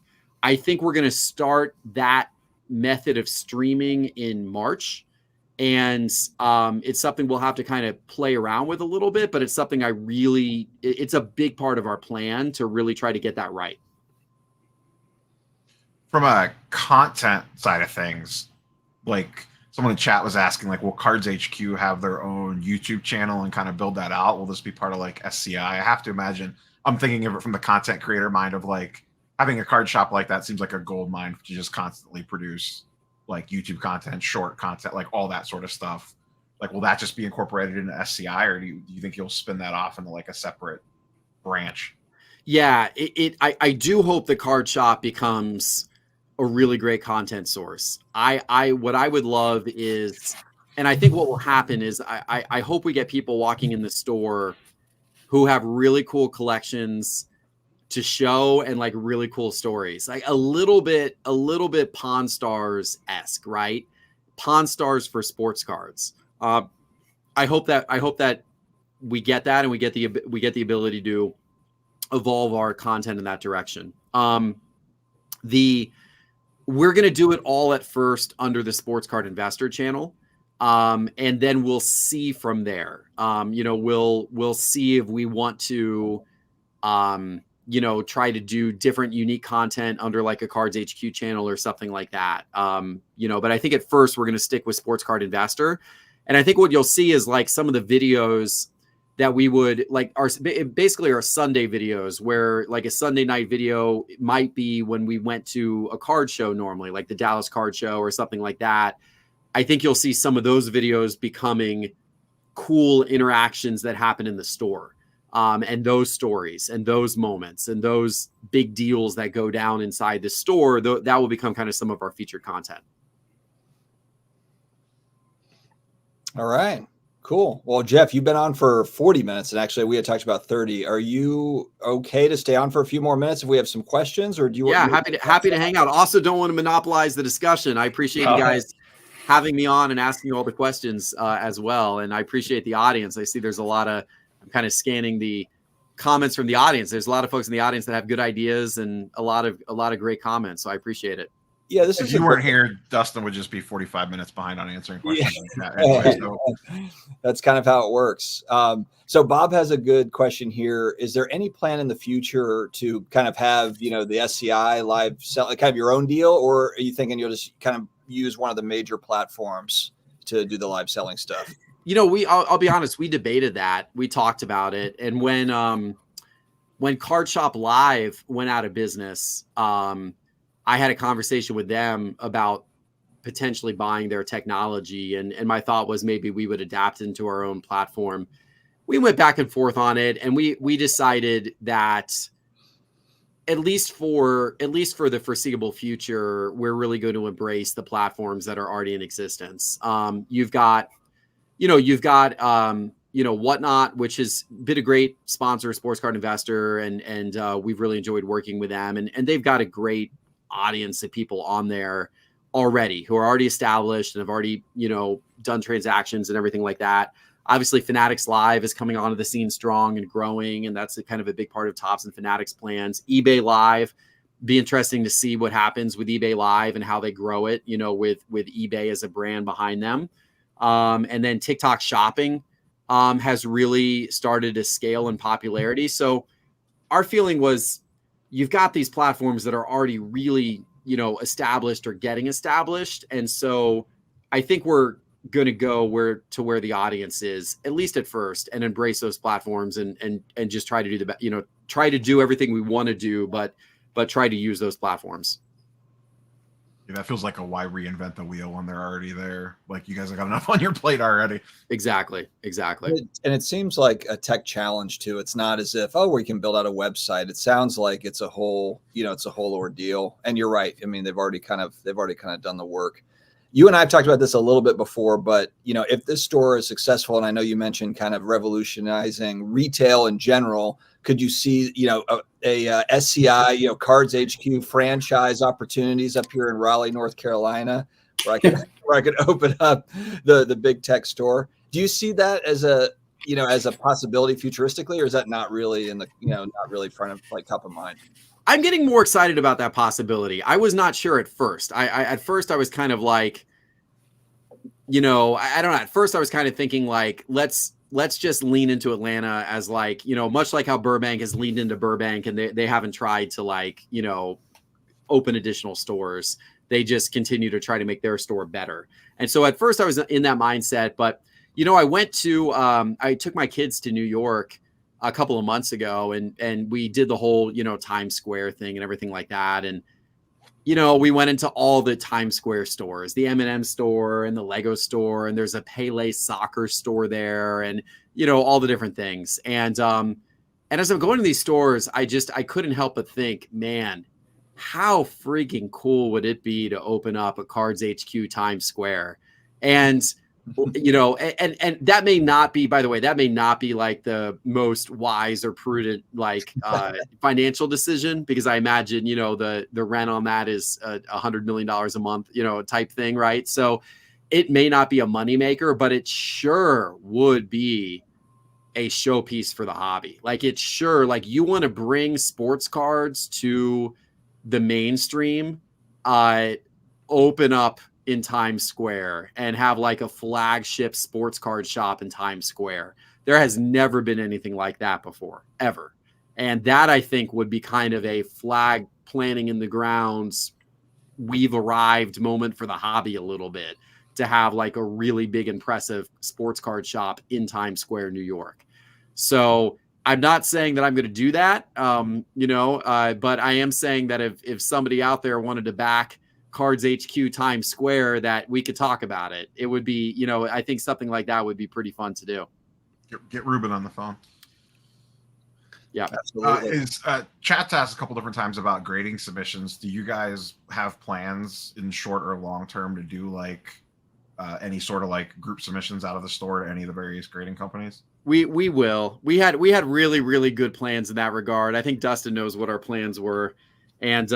I think we're going to start that method of streaming in March. And it's something we'll have to kind of play around with a little bit, but it's something it's a big part of our plan to really try to get that right. From a content side of things, like someone in chat was asking, like, will Cards HQ have their own YouTube channel and kind of build that out? Will this be part of like SCI? I have to imagine. I'm thinking of it from the content creator mind of like having a card shop like that seems like a gold mine to just constantly produce like YouTube content, short content, like all that sort of stuff. Like, will that just be incorporated into SCI, or do you think you'll spin that off into like a separate branch? Yeah, I do hope the card shop becomes a really great content source. What I would love is, and I think what will happen is I hope we get people walking in the store who have really cool collections to show and like really cool stories, like a little bit Pawn Stars-esque, right? Pawn Stars for sports cards. I hope that we get that, and we get the ability to evolve our content in that direction. We're going to do it all at first under the Sports Card Investor channel. And then we'll see from there. We'll see if we want to, try to do different unique content under like a Cards HQ channel or something like that. But I think at first we're going to stick with Sports Card Investor. And I think what you'll see is like some of the videos that we would like basically our Sunday videos, where like a Sunday night video might be when we went to a card show normally, like the Dallas Card Show or something like that. I think you'll see some of those videos becoming cool interactions that happen in the store, and those stories and those moments and those big deals that go down inside the store. That will become kind of some of our featured content. All right, cool. Well, Geoff, you've been on for 40 minutes, and actually we had talked about 30. Are you okay to stay on for a few more minutes if we have some questions, or do you? Yeah, happy to hang out. Also, don't want to monopolize the discussion. I appreciate you guys having me on and asking you all the questions as well. And I appreciate the audience. I see there's I'm kind of scanning the comments from the audience. There's a lot of folks in the audience that have good ideas and a lot of great comments. So I appreciate it. Yeah, if you weren't here, Dustin would just be 45 minutes behind on answering questions like that. Anyway, so. That's kind of how it works. So Bob has a good question here. Is there any plan in the future to kind of have, the SCI live sell, kind of your own deal, or are you thinking you'll just kind of use one of the major platforms to do the live selling stuff? I'll be honest, we debated that. We talked about it. And when Card Shop Live went out of business, I had a conversation with them about potentially buying their technology. And my thought was maybe we would adapt into our own platform. We went back and forth on it, and we decided that at least for the foreseeable future, we're really going to embrace the platforms that are already in existence. You've got Whatnot, which has been a great sponsor, Sports Card Investor, and we've really enjoyed working with them. And they've got a great audience of people on there already who are already established and have already, done transactions and everything like that. Obviously, Fanatics Live is coming onto the scene strong and growing, and that's kind of a big part of Topps and Fanatics plans. eBay Live be interesting to see what happens with eBay Live and how they grow it, you know, with eBay as a brand behind them. And then TikTok shopping has really started to scale in popularity. So our feeling was, you've got these platforms that are already really, you know, established or getting established. And so I think we're going to go where the audience is, at least at first, and embrace those platforms and just try to do you know, try to do everything we want to do, but try to use those platforms. Yeah, that feels like a why reinvent the wheel when they're already there. Like, you guys have got enough on your plate already. Exactly. And it seems like a tech challenge too. It's not as if, oh, we can build out a website. It sounds like it's a whole, you know, it's a whole ordeal. And you're right. I mean, they've already kind of done the work. You and I have talked about this a little bit before, but, you know, if this store is successful, and I know you mentioned kind of revolutionizing retail in general, could you see, you know, a SCI, you know, Cards HQ franchise opportunities up here in Raleigh, North Carolina, where I could open up the big tech store? Do you see that as a, you know, as a possibility futuristically, or is that not really in the, you know, not really front of, like, top of mind? I'm getting more excited about that possibility. I was not sure at first. At first I was kind of like, you know, I don't know. At first I was kind of thinking like, let's just lean into Atlanta as, like, you know, much like how Burbank has leaned into Burbank, and they haven't tried to, like, you know, open additional stores. They just continue to try to make their store better. And so at first I was in that mindset, but, you know, I took my kids to New York a couple of months ago, and we did the whole, you know, Times Square thing and everything like that. And, you know, we went into all the Times Square stores, the M&M store and the Lego store, and there's a Pele soccer store there, and, you know, all the different things. And as I'm going to these stores, I couldn't help but think, man, how freaking cool would it be to open up a Cards HQ Times Square? And, you know, and that may not be, by the way, that may not be like the most wise or prudent, like, financial decision, because I imagine, you know, the rent on that is $100 million a month, you know, type thing. Right. So it may not be a moneymaker, but it sure would be a showpiece for the hobby. Like, it's sure, like, you want to bring sports cards to the mainstream, open up in Times Square and have like a flagship sports card shop in Times Square. There has never been anything like that before, ever. And that, I think, would be kind of a flag planting in the grounds, we've arrived moment for the hobby a little bit, to have like a really big, impressive sports card shop in Times Square, New York. So I'm not saying that I'm going to do that, you know, but I am saying that if somebody out there wanted to back Cards HQ Times Square, that we could talk about it. It would be, you know, I think something like that would be pretty fun to do. Get Ruben on the phone. Yeah, Absolutely. Chat's asked a couple different times about grading submissions. Do you guys have plans in short or long term to do like any sort of like group submissions out of the store to any of the various grading companies? We will. We had really, really good plans in that regard. I think Dustin knows what our plans were, and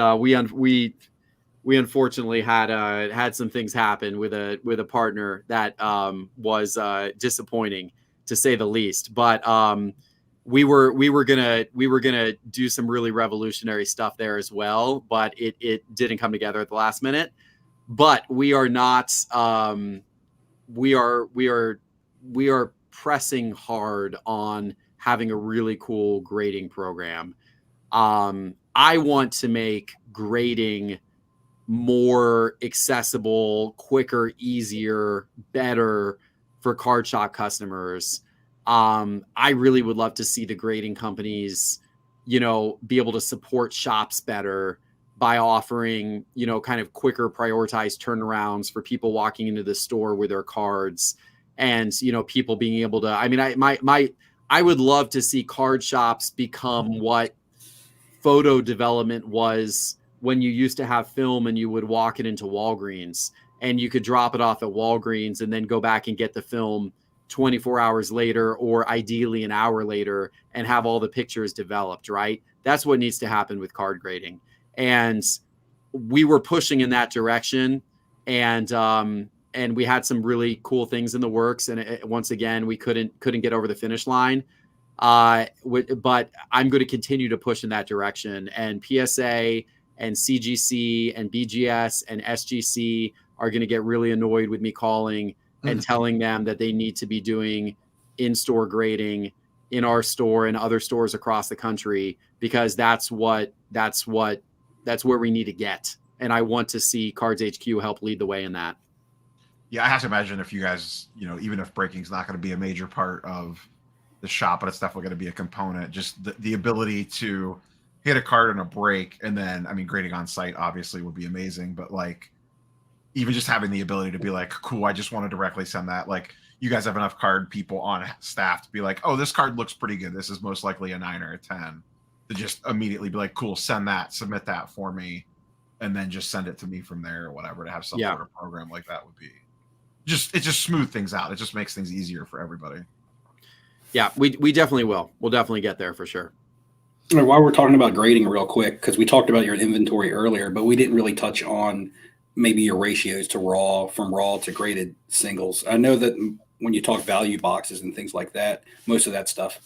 we unfortunately had some things happen with a partner that was disappointing, to say the least. But we were gonna do some really revolutionary stuff there as well, but it didn't come together at the last minute. But we are not. We are pressing hard on having a really cool grading program. I want to make grading more accessible, quicker, easier, better for card shop customers. I really would love to see the grading companies, you know, be able to support shops better by offering, you know, kind of quicker, prioritized turnarounds for people walking into the store with their cards, and, you know, people being able to, I mean, I would love to see card shops become what photo development was when you used to have film and you would walk it into Walgreens and you could drop it off at Walgreens and then go back and get the film 24 hours later, or ideally an hour later, and have all the pictures developed, right? That's what needs to happen with card grading. And we were pushing in that direction, and we had some really cool things in the works. And once again, we couldn't get over the finish line. But I'm going to continue to push in that direction. And PSA and CGC and BGS and SGC are going to get really annoyed with me calling and telling them that they need to be doing in-store grading in our store and other stores across the country, because that's where we need to get. And I want to see Cards HQ help lead the way in that. Yeah, I have to imagine if you guys, even if breaking's not going to be a major part of the shop, but it's definitely going to be a component, just the ability to hit a card in a break, and then, grading on site obviously would be amazing, but like, even just having the ability to be like, cool, I just want to directly send that. Like, you guys have enough card people on staff to be like, oh, this card looks pretty good. This is most likely a 9 or a 10. To just immediately be like, cool, send that, submit that for me, and then just send it to me from there or whatever. To have some sort of program like that would be it just smooth things out. It just makes things easier for everybody. Yeah, we definitely will. We'll definitely get there for sure. While we're talking about grading real quick, because we talked about your inventory earlier, but we didn't really touch on maybe your ratios to from raw to graded singles. I know that when you talk value boxes and things like that, most of that stuff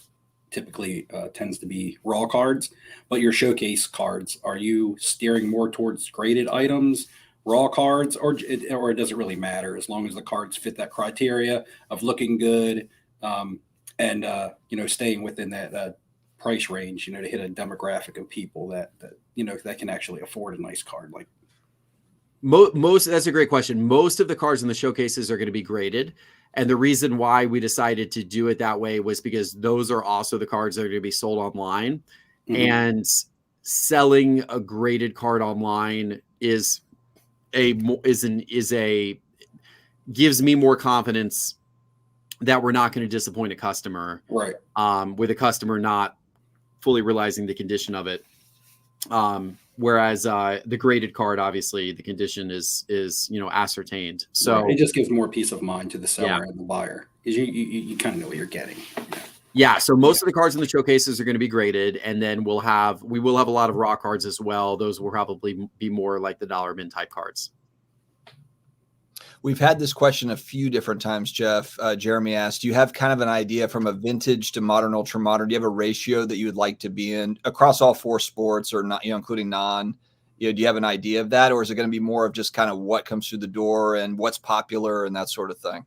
typically tends to be raw cards, but your showcase cards, are you steering more towards graded items, raw cards, or does it really matter as long as the cards fit that criteria of looking good and staying within that price range, to hit a demographic of people that can actually afford a nice card? Like most, that's a great question. Most of the cards in the showcases are going to be graded. And the reason why we decided to do it that way was because those are also the cards that are going to be sold online. Mm-hmm. And selling a graded card online gives me more confidence that we're not going to disappoint a customer, right? With a customer not fully realizing the condition of it. Whereas the graded card, obviously the condition is ascertained. So it just gives more peace of mind to the seller and the buyer, because you kind of know what you're getting. Yeah. So most of the cards in the showcases are going to be graded, and then we will have a lot of raw cards as well. Those will probably be more like the dollar bin type cards. We've had this question a few different times, Geoff. Jeremy asked, do you have kind of an idea from a vintage to modern, ultra modern? Do you have a ratio that you would like to be in across all 4 sports, or not, including non? Do you have an idea of that, or is it going to be more of just kind of what comes through the door and what's popular and that sort of thing?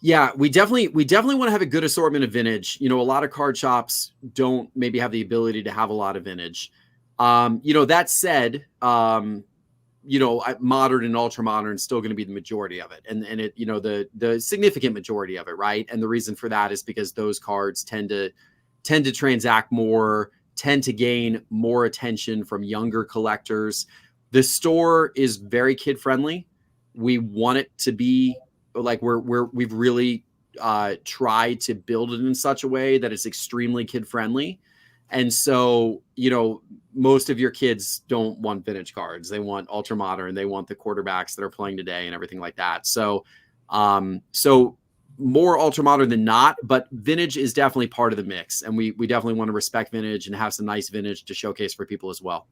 Yeah, we definitely want to have a good assortment of vintage. A lot of card shops don't maybe have the ability to have a lot of vintage. That said, modern and ultra modern is still going to be the majority of it. And it, the significant majority of it. Right. And the reason for that is because those cards tend to transact more, tend to gain more attention from younger collectors. The store is very kid friendly. We want it to be like, we've really tried to build it in such a way that it's extremely kid friendly. And so, most of your kids don't want vintage cards. They want ultra modern. They want the quarterbacks that are playing today and everything like that. So, more ultra modern than not, but vintage is definitely part of the mix. And we definitely want to respect vintage and have some nice vintage to showcase for people as well.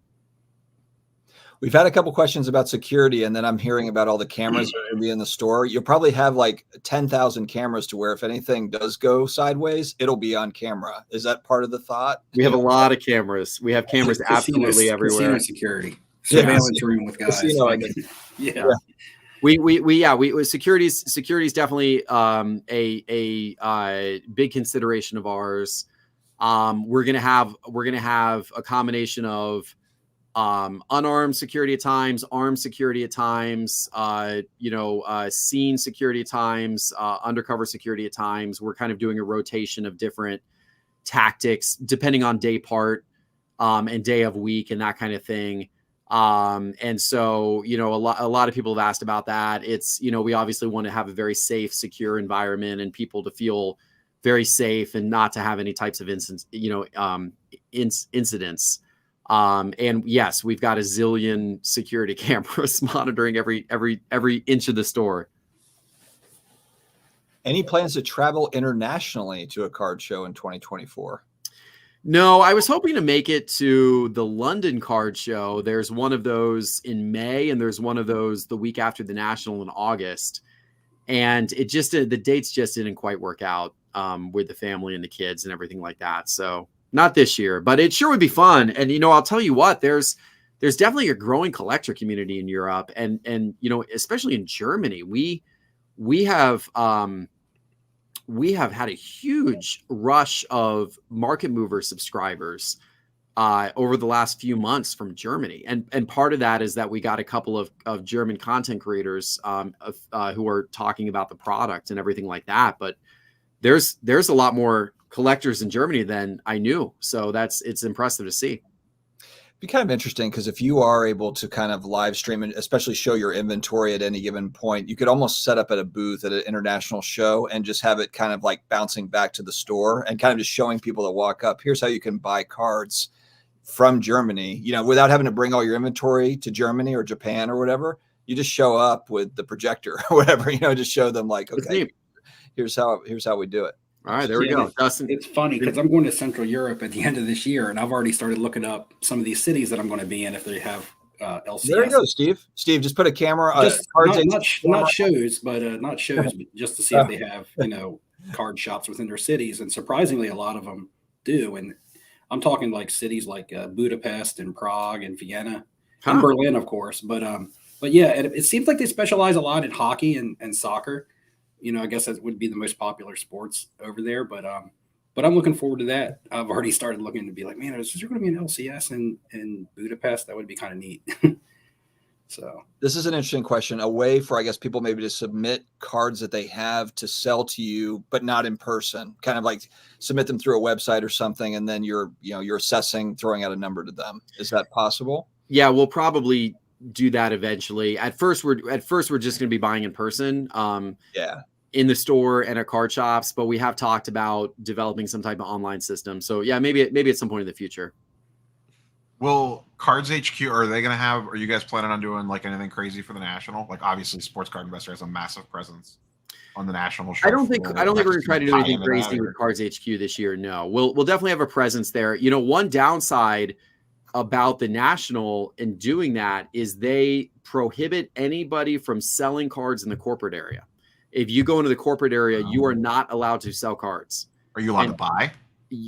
We've had a couple questions about security, and then I'm hearing about all the cameras that are going to be in the store. You'll probably have like 10,000 cameras to where if anything does go sideways, it'll be on camera. Is that part of the thought? We have a lot of cameras. We have cameras absolutely everywhere. Casino security, surveillance room with guys. Security is definitely a big consideration of ours. We're gonna have a combination of unarmed security at times, armed security at times, scene security at times, undercover security at times. We're kind of doing a rotation of different tactics depending on day part, and day of week and that kind of thing. And so, a lot of people have asked about that. It's, we obviously want to have a very safe, secure environment and people to feel very safe and not to have any types of incidents. And yes, we've got a zillion security cameras monitoring every inch of the store. Any plans to travel internationally to a card show in 2024? No, I was hoping to make it to the London card show. There's one of those in May, and there's one of those the week after the National in August. And the dates just didn't quite work out with the family and the kids and everything like that. So not this year, but it sure would be fun. And, I'll tell you what, there's there's definitely a growing collector community in Europe, and especially in Germany, we have had a huge rush of Market Mover subscribers over the last few months from Germany. And part of that is that we got a couple of German content creators who are talking about the product and everything like that. But there's a lot more collectors in Germany than I knew. So it's impressive to see. Be kind of interesting, because if you are able to kind of live stream and especially show your inventory at any given point, you could almost set up at a booth at an international show and just have it kind of like bouncing back to the store and kind of just showing people that walk up, here's how you can buy cards from Germany, without having to bring all your inventory to Germany or Japan or whatever. You just show up with the projector or whatever, just show them like, okay, here's how we do it. All right, there we go. Dustin. It's funny because I'm going to Central Europe at the end of this year, and I've already started looking up some of these cities that I'm going to be in if they have LCS. There you go, Steve. Steve, just put a camera. Not shows, but just to see if they have card shops within their cities, and surprisingly, a lot of them do. And I'm talking like cities like Budapest and Prague and Vienna and Berlin, of course. But yeah, it seems like they specialize a lot in hockey and soccer. I guess that would be the most popular sports over there. But I'm looking forward to that. I've already started looking to be like, man, is there going to be an LCS in Budapest? That would be kind of neat. So this is an interesting question. A way for, I guess, people maybe to submit cards that they have to sell to you, but not in person. Kind of like submit them through a website or something, and then you're assessing, throwing out a number to them. Is that possible? Yeah, we'll probably do that eventually. At first, we're just going to be buying in person. In the store and at card shops, but we have talked about developing some type of online system. So yeah, maybe at some point in the future. Will Cards HQ, are you guys planning on doing like anything crazy for the national? Like obviously Sports Card Investor has a massive presence on the national show. I don't think we're going to try to do anything crazy with Cards HQ this year. No, we'll definitely have a presence there. One downside about the national and doing that is they prohibit anybody from selling cards in the corporate area. If you go into the corporate area, you are not allowed to sell cards. Are you allowed to buy?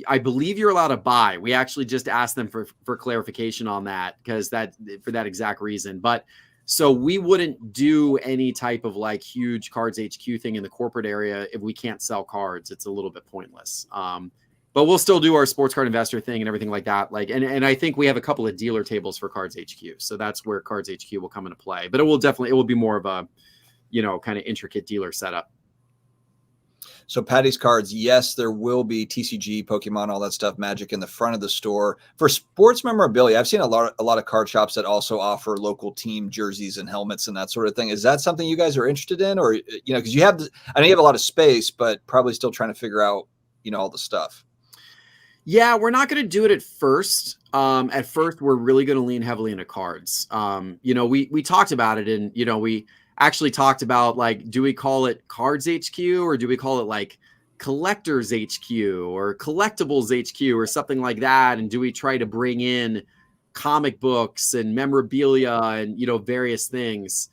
I believe you're allowed to buy. We actually just asked them for clarification on that for that exact reason. But so we wouldn't do any type of like huge Cards HQ thing in the corporate area if we can't sell cards. It's a little bit pointless. But we'll still do our Sports Card Investor thing and everything like that. And I think we have a couple of dealer tables for Cards HQ. So that's where Cards HQ will come into play. But it will be more of a kind of intricate dealer setup. So Patty's Cards, yes, there will be TCG, Pokemon, all that stuff, Magic in the front of the store. For sports memorabilia, I've seen a lot of card shops that also offer local team jerseys and helmets and that sort of thing. Is that something you guys are interested in? Or, because I know you have a lot of space, but probably still trying to figure out, all the stuff. Yeah, we're not going to do it at first. At first, we're really going to lean heavily into cards. We talked about it, and, we actually talked about like, do we call it Cards HQ or do we call it like Collectors HQ or Collectibles HQ or something like that? And do we try to bring in comic books and memorabilia and, various things?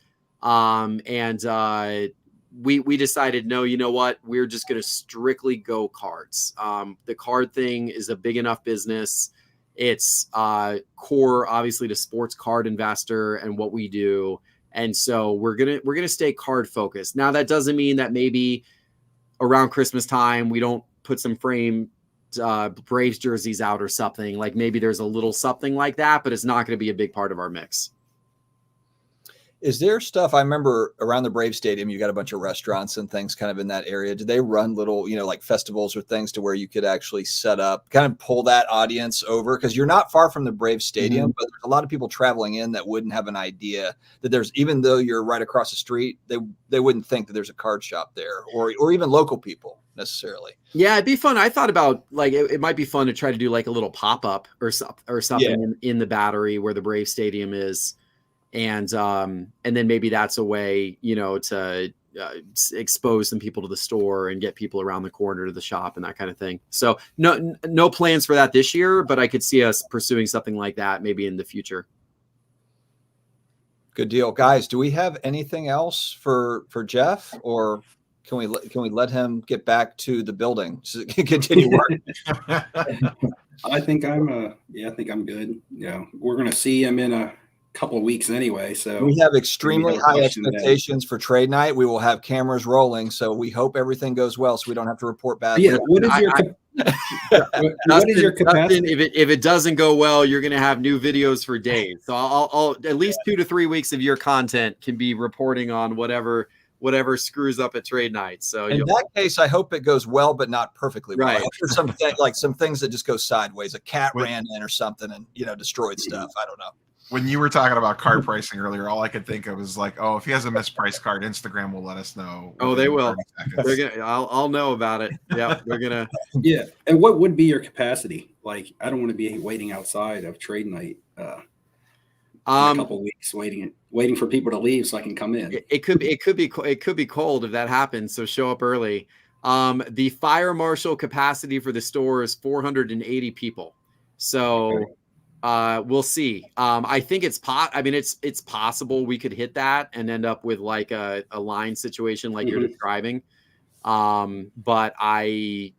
We decided, no, you know what? We're just going to strictly go cards. The card thing is a big enough business. It's core, obviously, to Sports Card Investor and what we do. And so we're gonna stay card focused. Now that doesn't mean that maybe around Christmas time we don't put some framed Braves jerseys out or something. Like maybe there's a little something like that, but it's not going to be a big part of our mix. Is there stuff, I remember around the Brave Stadium, you got a bunch of restaurants and things kind of in that area. Did they run little, like festivals or things to where you could actually set up, kind of pull that audience over? Because you're not far from the Brave Stadium, but there's a lot of people traveling in that wouldn't have an idea that even though you're right across the street, they wouldn't think that there's a card shop there or even local people necessarily. Yeah, it'd be fun. I thought about like, it might be fun to try to do like a little pop-up or something in the Battery where the Brave Stadium is. And then maybe that's a way, to expose some people to the store and get people around the corner to the shop and that kind of thing. So no plans for that this year, but I could see us pursuing something like that maybe in the future. Good deal, guys. Do we have anything else for Geoff, or can we let him get back to the building to continue working? I think I'm good. Yeah, we're gonna see him in a couple of weeks anyway. So We have extremely have a high question then. expectations for trade night. We will have cameras rolling, so we hope everything goes well, so we don't have to report badly. Yeah, what is your what is your capacity? Dustin, if it doesn't go well, you're going to have new videos for days. So I'll at least 2 to 3 weeks of your content can be reporting on whatever screws up at trade night. So in that case, I hope it goes well, but not perfectly well. Right. I hope there's some things that just go sideways. A cat ran in or something and destroyed stuff. I don't know. When you were talking about card pricing earlier, all I could think of was like, oh, if he has a mispriced card, Instagram will let us know. Oh, they will. They're gonna. I'll know about it. Yeah, they're gonna. Yeah, and what would be your capacity? Like, I don't want to be waiting outside of trade night. A couple of weeks waiting for people to leave so I can come in. It could be cold if that happens. So show up early. The fire marshal capacity for the store is 480 people. So. Okay. We'll see. I think it's possible we could hit that and end up with like a line situation like you're describing. But I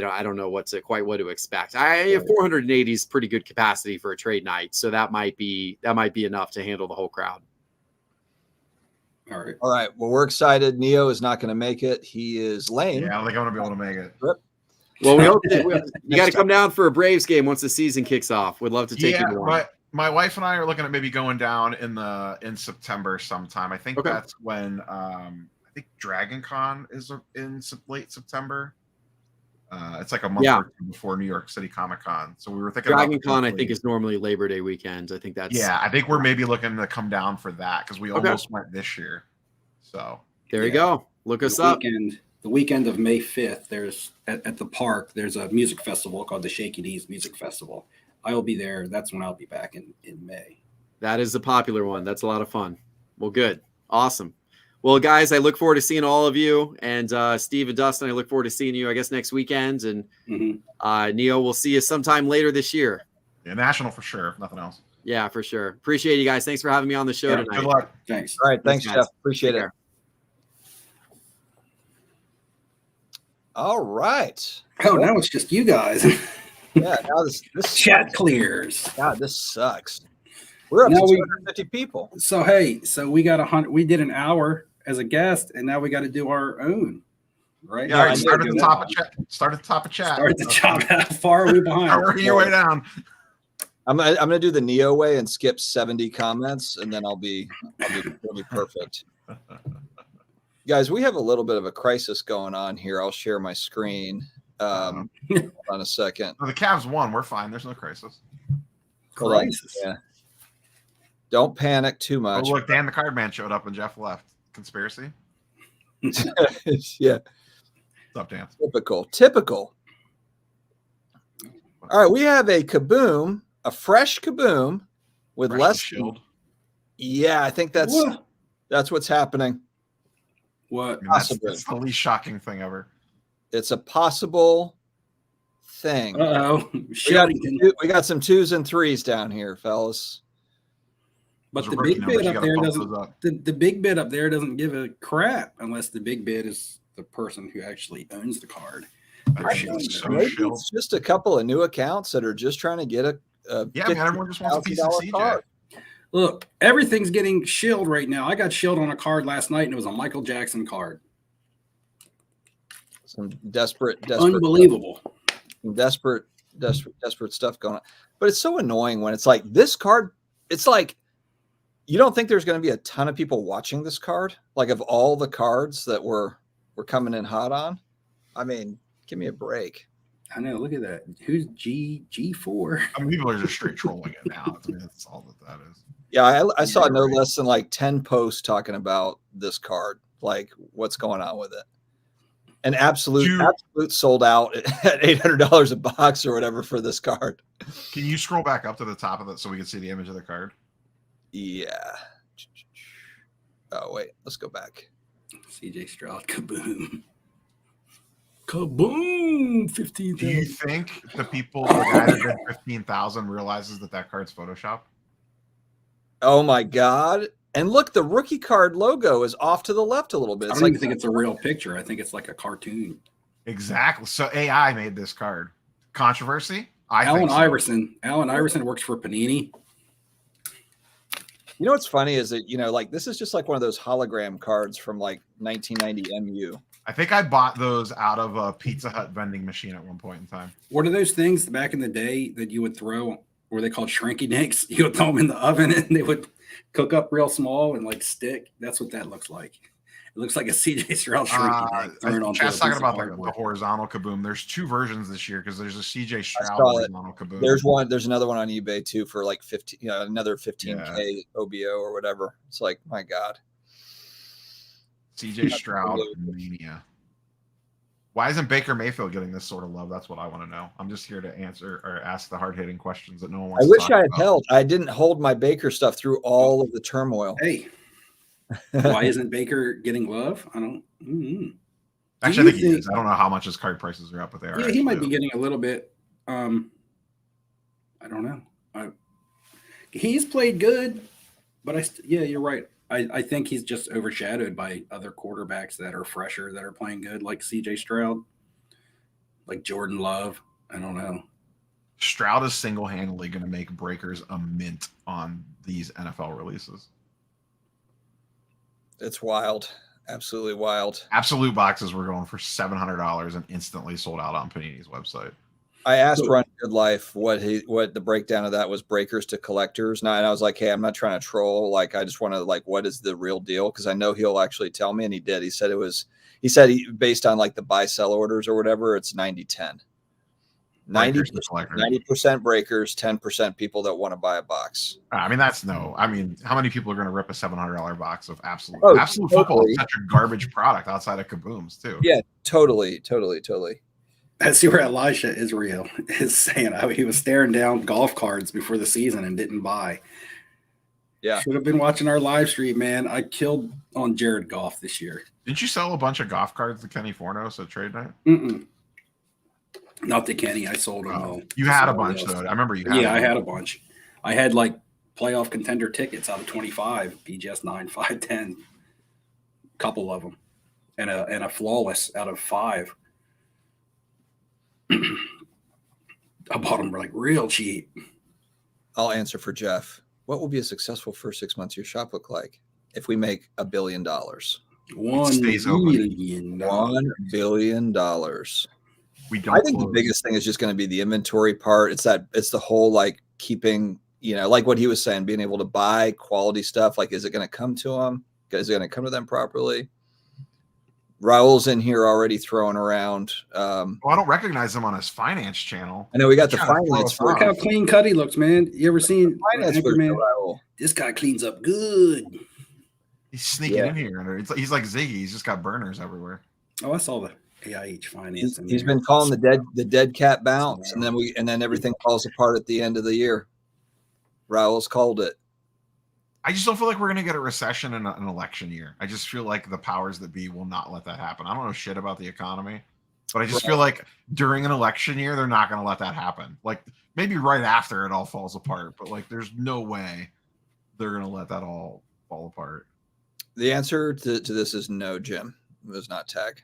don't know what to expect. 480 is pretty good capacity for a trade night, so that might be enough to handle the whole crowd. All right. Well, we're excited. Neo is not going to make it. He is lame. Yeah, I don't think I'm going to be able to make it. Rip. Well, we hope you got to come down for a Braves game once the season kicks off. We'd love to take you to one. But my wife and I are looking at maybe going down in September sometime. I think that's when I think Dragon Con is in late September. It's like a month or two before New York City Comic Con. So we were thinking Dragon Con, I think, is normally Labor Day weekend. I think that's I think we're maybe looking to come down for that because we almost went this year. So there you go. Look us up. The weekend of May 5th, there's at the park, there's a music festival called the Shaky D's Music Festival. I will be there. That's when I'll be back in May. That is a popular one. That's a lot of fun. Well, good. Awesome. Well, guys, I look forward to seeing all of you. And Steve and Dustin, I look forward to seeing you, I guess, next weekend. And Neo, we'll see you sometime later this year. Yeah, national for sure, if nothing else. Yeah, for sure. Appreciate you guys. Thanks for having me on the show tonight. Good luck. Thanks. All right. Thanks, Geoff. Appreciate it. All right. Oh, now it's just you guys. Yeah, now this chat clears. God, this sucks. We're up to 250 people. So we got 100. We did an hour as a guest, and now we got to do our own. Right? Yeah, start at the top of chat. Start at the top of chat. Start at the top. How far are we behind? Working your way down. I'm gonna do the Neo way and skip 70 comments, and then it'll be perfect. Guys, we have a little bit of a crisis going on here. I'll share my screen. Hold on a second. The Cavs won. We're fine. There's no crisis. Crisis. Yeah. Don't panic too much. Oh, look, Dan the Card Man showed up and Jeff left. Conspiracy? Yeah. What's up, Dan? Typical. All right, we have a kaboom, a fresh kaboom with less shield. Yeah, I think that's what's happening. What? I mean, that's the least shocking thing ever. It's a possible thing. We got some 2s and 3s down here, fellas. But the big bid up there doesn't. The big bid up there doesn't give a crap unless the big bid is the person who actually owns the card. Maybe it's just a couple of new accounts that are just trying to get a everyone just wants a piece of CJ. Card. Look, everything's getting shilled right now. I got shilled on a card last night, and it was a Michael Jackson card. Some desperate unbelievable, some desperate stuff going on. But it's so annoying when it's like this card. It's like you don't think there's going to be a ton of people watching this card. Like of all the cards that we're coming in hot on. I mean, give me a break. I know. Look at that. Who's G4? I mean, people are just straight trolling it now. I mean, that's all that is. Yeah, I saw no less than like 10 posts talking about this card, like what's going on with it. An absolute sold out at $800 a box or whatever for this card. Can you scroll back up to the top of it so we can see the image of the card? Yeah. Oh, wait. Let's go back. CJ Stroud, kaboom. Kaboom! 15,000. Do you think the people that added 15,000 realizes that card's Photoshop? Oh my God. And look, the rookie card logo is off to the left a little bit. I don't even think it's a real picture. I think it's like a cartoon. Exactly. So AI made this card. Controversy? Allen Iverson. Allen Iverson works for Panini. You know what's funny is that, like this is just like one of those hologram cards from like 1990 MU. I think I bought those out of a Pizza Hut vending machine at one point in time. What are those things back in the day that you would throw? Were they called shrinky dinks? You would throw them in the oven and they would cook up real small and like stick. That's what that looks like. It looks like a CJ Stroud shrinky. Chad's talking about the horizontal kaboom. There's 2 versions this year because there's a CJ Stroud horizontal kaboom. There's another one on eBay too for like 15, another 15K OBO or whatever. It's like, my God. CJ Stroud mania. Why isn't Baker Mayfield getting this sort of love? That's what I want to know. I'm just here to answer or ask the hard-hitting questions that no one wants to talk about. I wish I had held. I didn't hold my Baker stuff through all of the turmoil. Hey. Why isn't Baker getting love? I don't. Actually, I think he is. I don't know how much his card prices are up, but they are. Yeah, he might be getting a little bit. I don't know. He's played good, but you're right. I think he's just overshadowed by other quarterbacks that are fresher that are playing good, like CJ Stroud, like Jordan Love. I don't know. Stroud is single-handedly going to make breakers a mint on these NFL releases. It's wild. Absolutely wild. Absolute boxes were going for $700 and instantly sold out on Panini's website. I asked Run Good Life what the breakdown of that was, breakers to collectors. And I was like, hey, I'm not trying to troll. Like, I just want to what is the real deal? Because I know he'll actually tell me, and he did. He said based on like the buy sell orders or whatever, it's 90-10. 90% breakers, 10% people that want to buy a box. I mean, how many people are going to rip a $700 box of absolute football? Is such a garbage product outside of kabooms too. Yeah, totally. I see where Elisha Israel is saying he was staring down golf cards before the season and didn't buy. Yeah. Should have been watching our live stream, man. I killed on Jared Goff this year. Didn't you sell a bunch of golf cards to Kenny Fornos at trade night? Not to Kenny. I sold them all. You had a bunch, though. I remember you had I had a bunch. I had like playoff contender tickets out of 25, BGS 9, 5, 10. Couple of them. And a flawless out of 5. I bought them like real cheap. I'll answer for Jeff. What will be a successful first 6 months of your shop look like if we make $1 billion? $1 billion. $1 billion. I think the biggest thing is just going to be the inventory part. It's the whole like keeping, like what he was saying, being able to buy quality stuff. Like, is it going to come to them? Is it going to come to them properly? Raul's in here already throwing around. I don't recognize him on his finance channel. I know we got the finance. Look how clean cut he looks, man. You ever seen finance man? This guy cleans up good. He's sneaking in here. He's like Ziggy. He's just got burners everywhere. Oh, I saw the AIH finance. He's been calling the dead cat bounce, and then everything falls apart at the end of the year. Raul's called it. I just don't feel like we're going to get a recession in an election year. I just feel like the powers that be will not let that happen. I don't know shit about the economy, but I just feel like during an election year, they're not going to let that happen. Like maybe right after it all falls apart, but like there's no way they're going to let that all fall apart. The answer to this is no, Jim. It was not tag.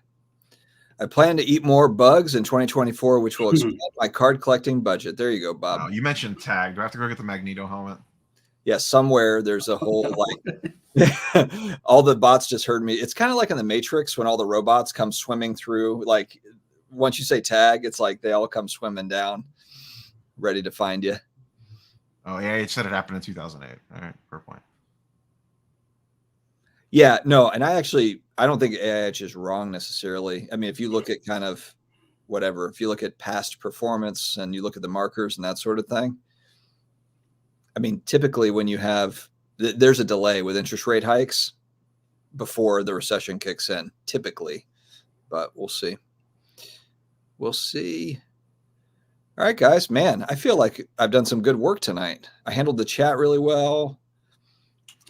I plan to eat more bugs in 2024, which will expand my card collecting budget. There you go, Bob. Oh, you mentioned tag. Do I have to go get the Magneto helmet? Yeah, somewhere there's a whole all the bots just heard me. It's kind of like in the Matrix when all the robots come swimming through. Like once you say tag, it's like they all come swimming down, ready to find you. Oh, yeah, it said it happened in 2008. All right, fair point. Yeah, no, and I don't think AIH is wrong necessarily. I mean, if you look at kind of whatever, if you look at past performance and you look at the markers and that sort of thing, I mean, typically when you have, there's a delay with interest rate hikes before the recession kicks in, typically, but we'll see. We'll see. All right, guys, man, I feel like I've done some good work tonight. I handled the chat really well.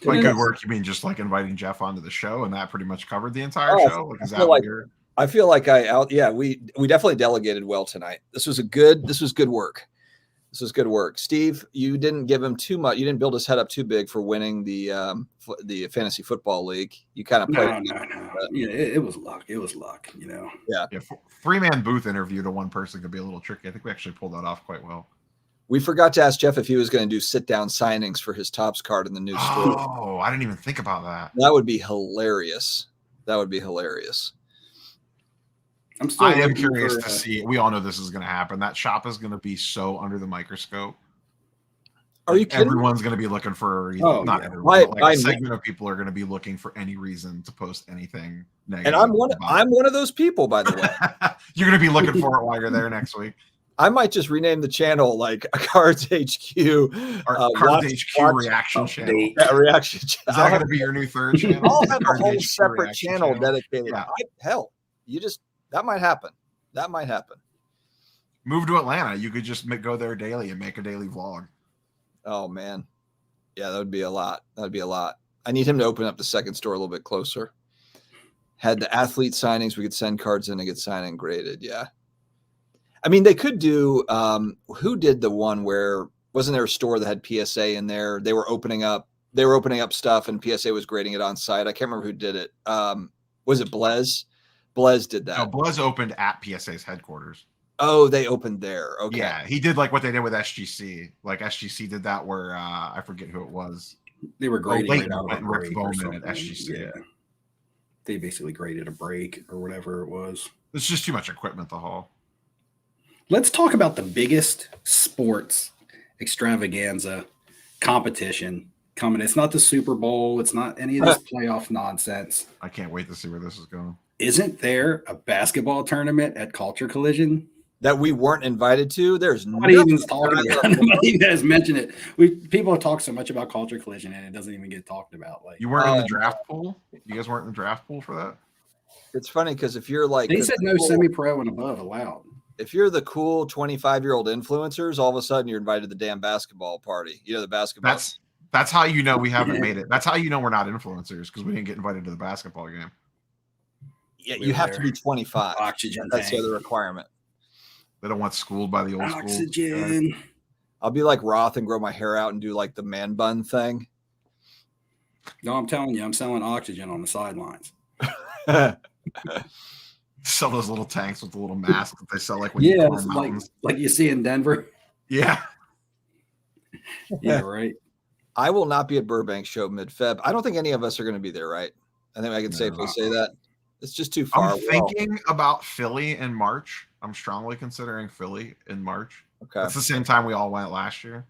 By good work, you mean just like inviting Jeff onto the show, and that pretty much covered the entire show? Like, is that what you're... I feel like we definitely delegated well tonight. This was good work. This is good work. Steve, you didn't give him too much. You didn't build his head up too big for winning the fantasy football league. You kind of played. No. Yeah, it was luck. It was luck, you know. Yeah. Three-man booth interview to one person could be a little tricky. I think we actually pulled that off quite well. We forgot to ask Geoff if he was going to do sit-down signings for his Topps card in the new store. Oh, I didn't even think about that. That would be hilarious. I am curious to see. We all know this is going to happen. That shop is going to be so under the microscope. Are you kidding? Everyone's going to be looking for everyone, but a segment of people are going to be looking for any reason to post anything negative. And I'm one of those people, by the way. You're going to be looking for it while you're there next week. I might just rename the channel like Cards HQ or Cards HQ Reaction Channel. Yeah, Reaction Channel. Is that going to be your new third channel? I'll have a whole separate channel dedicated. Yeah. That might happen. Move to Atlanta. You could just go there daily and make a daily vlog. Oh man, yeah, that would be a lot. I need him to open up the second store a little bit closer. Had the athlete signings, we could send cards in and get signed and graded. Yeah, I mean they could do. Who did the one where wasn't there a store that had PSA in there? They were opening up stuff and PSA was grading it on site. I can't remember who did it. Was it Blez? Blez did that. No, Blez opened at PSA's headquarters. Oh, they opened there. Okay. Yeah, he did like what they did with SGC. Like SGC did that where I forget who it was. They were grading Rick Bowman at SGC. Yeah. They basically graded a break or whatever it was. It's just too much equipment to haul. Let's talk about the biggest sports extravaganza competition coming. It's not the Super Bowl. It's not any of this playoff nonsense. I can't wait to see where this is going. Isn't there a basketball tournament at Culture Collision that we weren't invited to? There's not even talking about. Nobody has mentioned it. People talk so much about Culture Collision and it doesn't even get talked about. Like you weren't in the draft pool. You guys weren't in the draft pool for that. It's funny because if you're like they said no semi-pro and above allowed. If you're the cool 25-year-old influencers, all of a sudden you're invited to the damn basketball party. You know the basketball. That's how you know we haven't made it. That's how you know we're not influencers because we didn't get invited to the basketball game. Yeah, you have to be 25. Oxygen. That's the other requirement. They don't want schooled by the old school. Oxygen. I'll be like Roth and grow my hair out and do like the man bun thing. No, I'm telling you, I'm selling oxygen on the sidelines. Sell those little tanks with the little mask that they sell like when like you see in Denver. Yeah. Yeah, right. I will not be at Burbank show mid-Feb. I don't think any of us are going to be there, right? I think I can safely say that. It's just too far. I'm thinking about Philly in March. I'm strongly considering Philly in March. Okay. That's the same time we all went last year.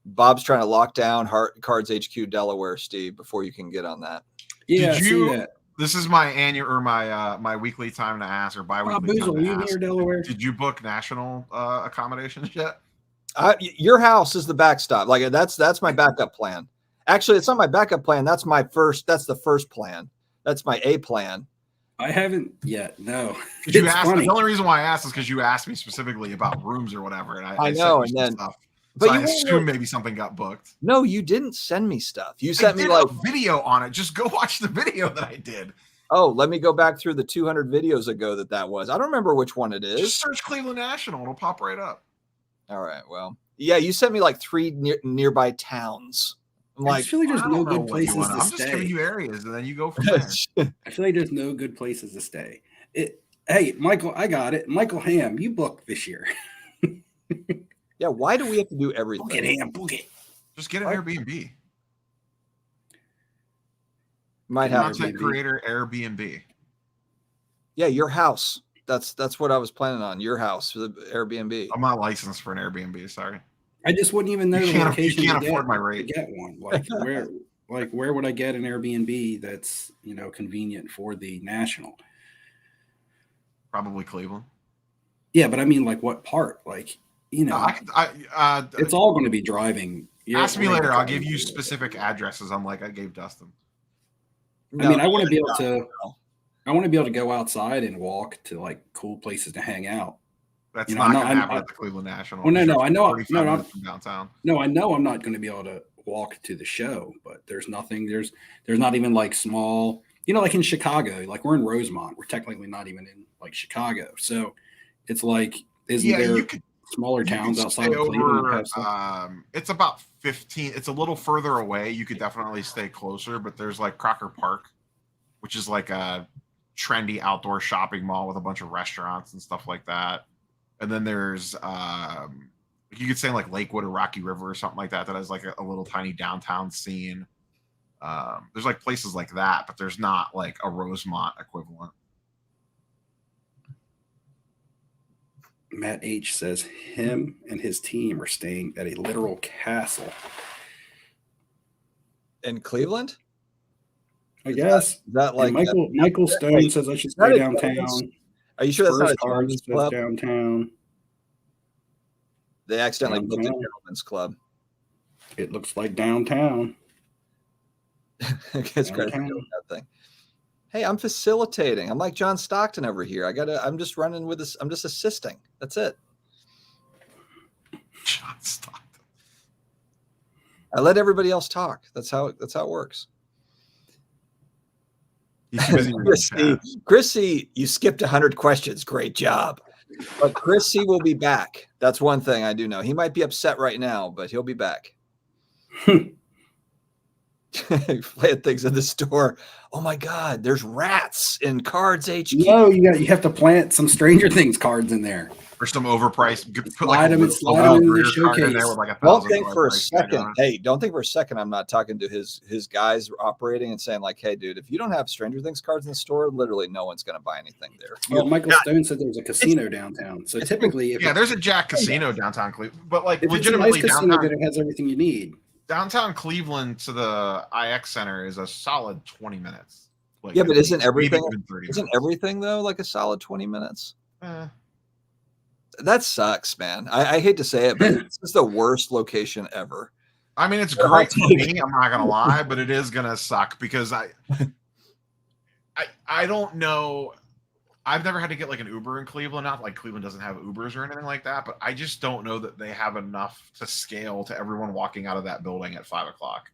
Bob's trying to lock down Cards HQ Delaware, Steve, before you can get on that. Yeah, see that. This is my annual or my weekly time to ask or bi-weekly time to ask. Delaware? Did you book national accommodations yet? Your house is the backstop. Like that's my backup plan. Actually, it's not my backup plan. That's the first plan. That's my A plan. I haven't yet. No. You asked, the only reason why I asked is because you asked me specifically about rooms or whatever. And I know. And then, stuff. But so I assume maybe something got booked. No, you didn't send me stuff. You sent me like a video on it. Just go watch the video that I did. Oh, let me go back through the 200 videos ago that was. I don't remember which one it is. Just search Cleveland National. It'll pop right up. All right. Well, yeah, you sent me like 3 nearby towns. I'm like, I feel like there's no good places to stay. I'm just giving you areas, and then you go from there. I feel like there's no good places to stay. Hey, Michael, I got it. Michael Ham, you booked this year. Yeah, why do we have to do everything? Book it, Ham, book it. Just get an Airbnb. Might have content creator Airbnb. Yeah, your house. That's what I was planning on. Your house for the Airbnb. I'm not licensed for an Airbnb. Sorry. I just wouldn't even know the location. You can't afford my rate. To get one. Where would I get an Airbnb that's convenient for the national? Probably Cleveland. Yeah, but I mean, like what part? Like it's all going to be driving. Ask me later. I'll give you specific addresses. I gave Dustin. I mean, I want to be able to. I want to be able to go outside and walk to like cool places to hang out. That's not going to happen at the Cleveland National. Well, no, I know. From downtown. No, I know I'm not going to be able to walk to the show, but there's nothing. There's not even like small. Like in Chicago, like we're in Rosemont. We're technically not even in like Chicago, so it's like isn't there smaller towns outside of Cleveland that have stuff? It's about 15. It's a little further away. You could definitely stay closer, but there's like Crocker Park, which is like a trendy outdoor shopping mall with a bunch of restaurants and stuff like that. And then there's you could say like Lakewood or Rocky River or something like that has like a little tiny downtown scene. There's like places like that, but there's not like a Rosemont equivalent. Matt H says him and his team are staying at a literal castle In Cleveland? I guess. Is that like Michael Stone says I should stay downtown. Are you sure that's not a Cards gentleman's club? downtown. They accidentally booked a gentleman's club. It looks like downtown. It's crazy that thing. Hey, I'm facilitating. I'm like John Stockton over here. I'm just running with this. I'm just assisting. That's it. John Stockton. I let everybody else talk. That's how it works. Chrissy, you skipped 100 questions. Great job. But Chrissy will be back. That's one thing I do know. He might be upset right now, but he'll be back. Plant things in the store. Oh my God, there's rats in Cards HQ. No, you have to plant some Stranger Things cards in there. Or some overpriced. Slide them in the showcase. Don't think for a second. Hey, don't think for a second I'm not talking to his guys operating and saying like, hey, dude, if you don't have Stranger Things cards in the store, literally no one's going to buy anything there. Well, Michael Stone said there's a casino downtown. So typically, there's a Jack Casino downtown Cleveland, but like if legitimately it's a nice casino, downtown, then it has everything you need. Downtown Cleveland to the IX Center is a solid 20 minutes. Like, yeah, but isn't everything minutes. Though like a solid 20 minutes? That sucks, man. I hate to say it, but this is the worst location ever. I mean, it's great for me. I'm not gonna lie, but it is gonna suck because I don't know. I've never had to get like an Uber in Cleveland. Not like Cleveland doesn't have Ubers or anything like that, but I just don't know that they have enough to scale to everyone walking out of that building at 5 o'clock.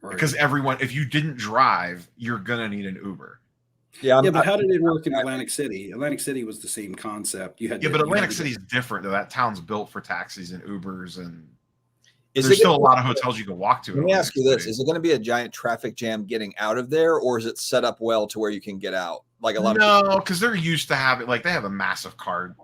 Right. Because if you didn't drive, you're gonna need an Uber. Yeah, but how did it work in Atlantic City? Atlantic City was the same concept. But Atlantic City is different. Though that town's built for taxis and Ubers, and there's still a lot of hotels you can walk to. Let me ask you this: is it going to be a giant traffic jam getting out of there, or is it set up well to where you can get out? Like a lot No, because they're used to having they have a massive car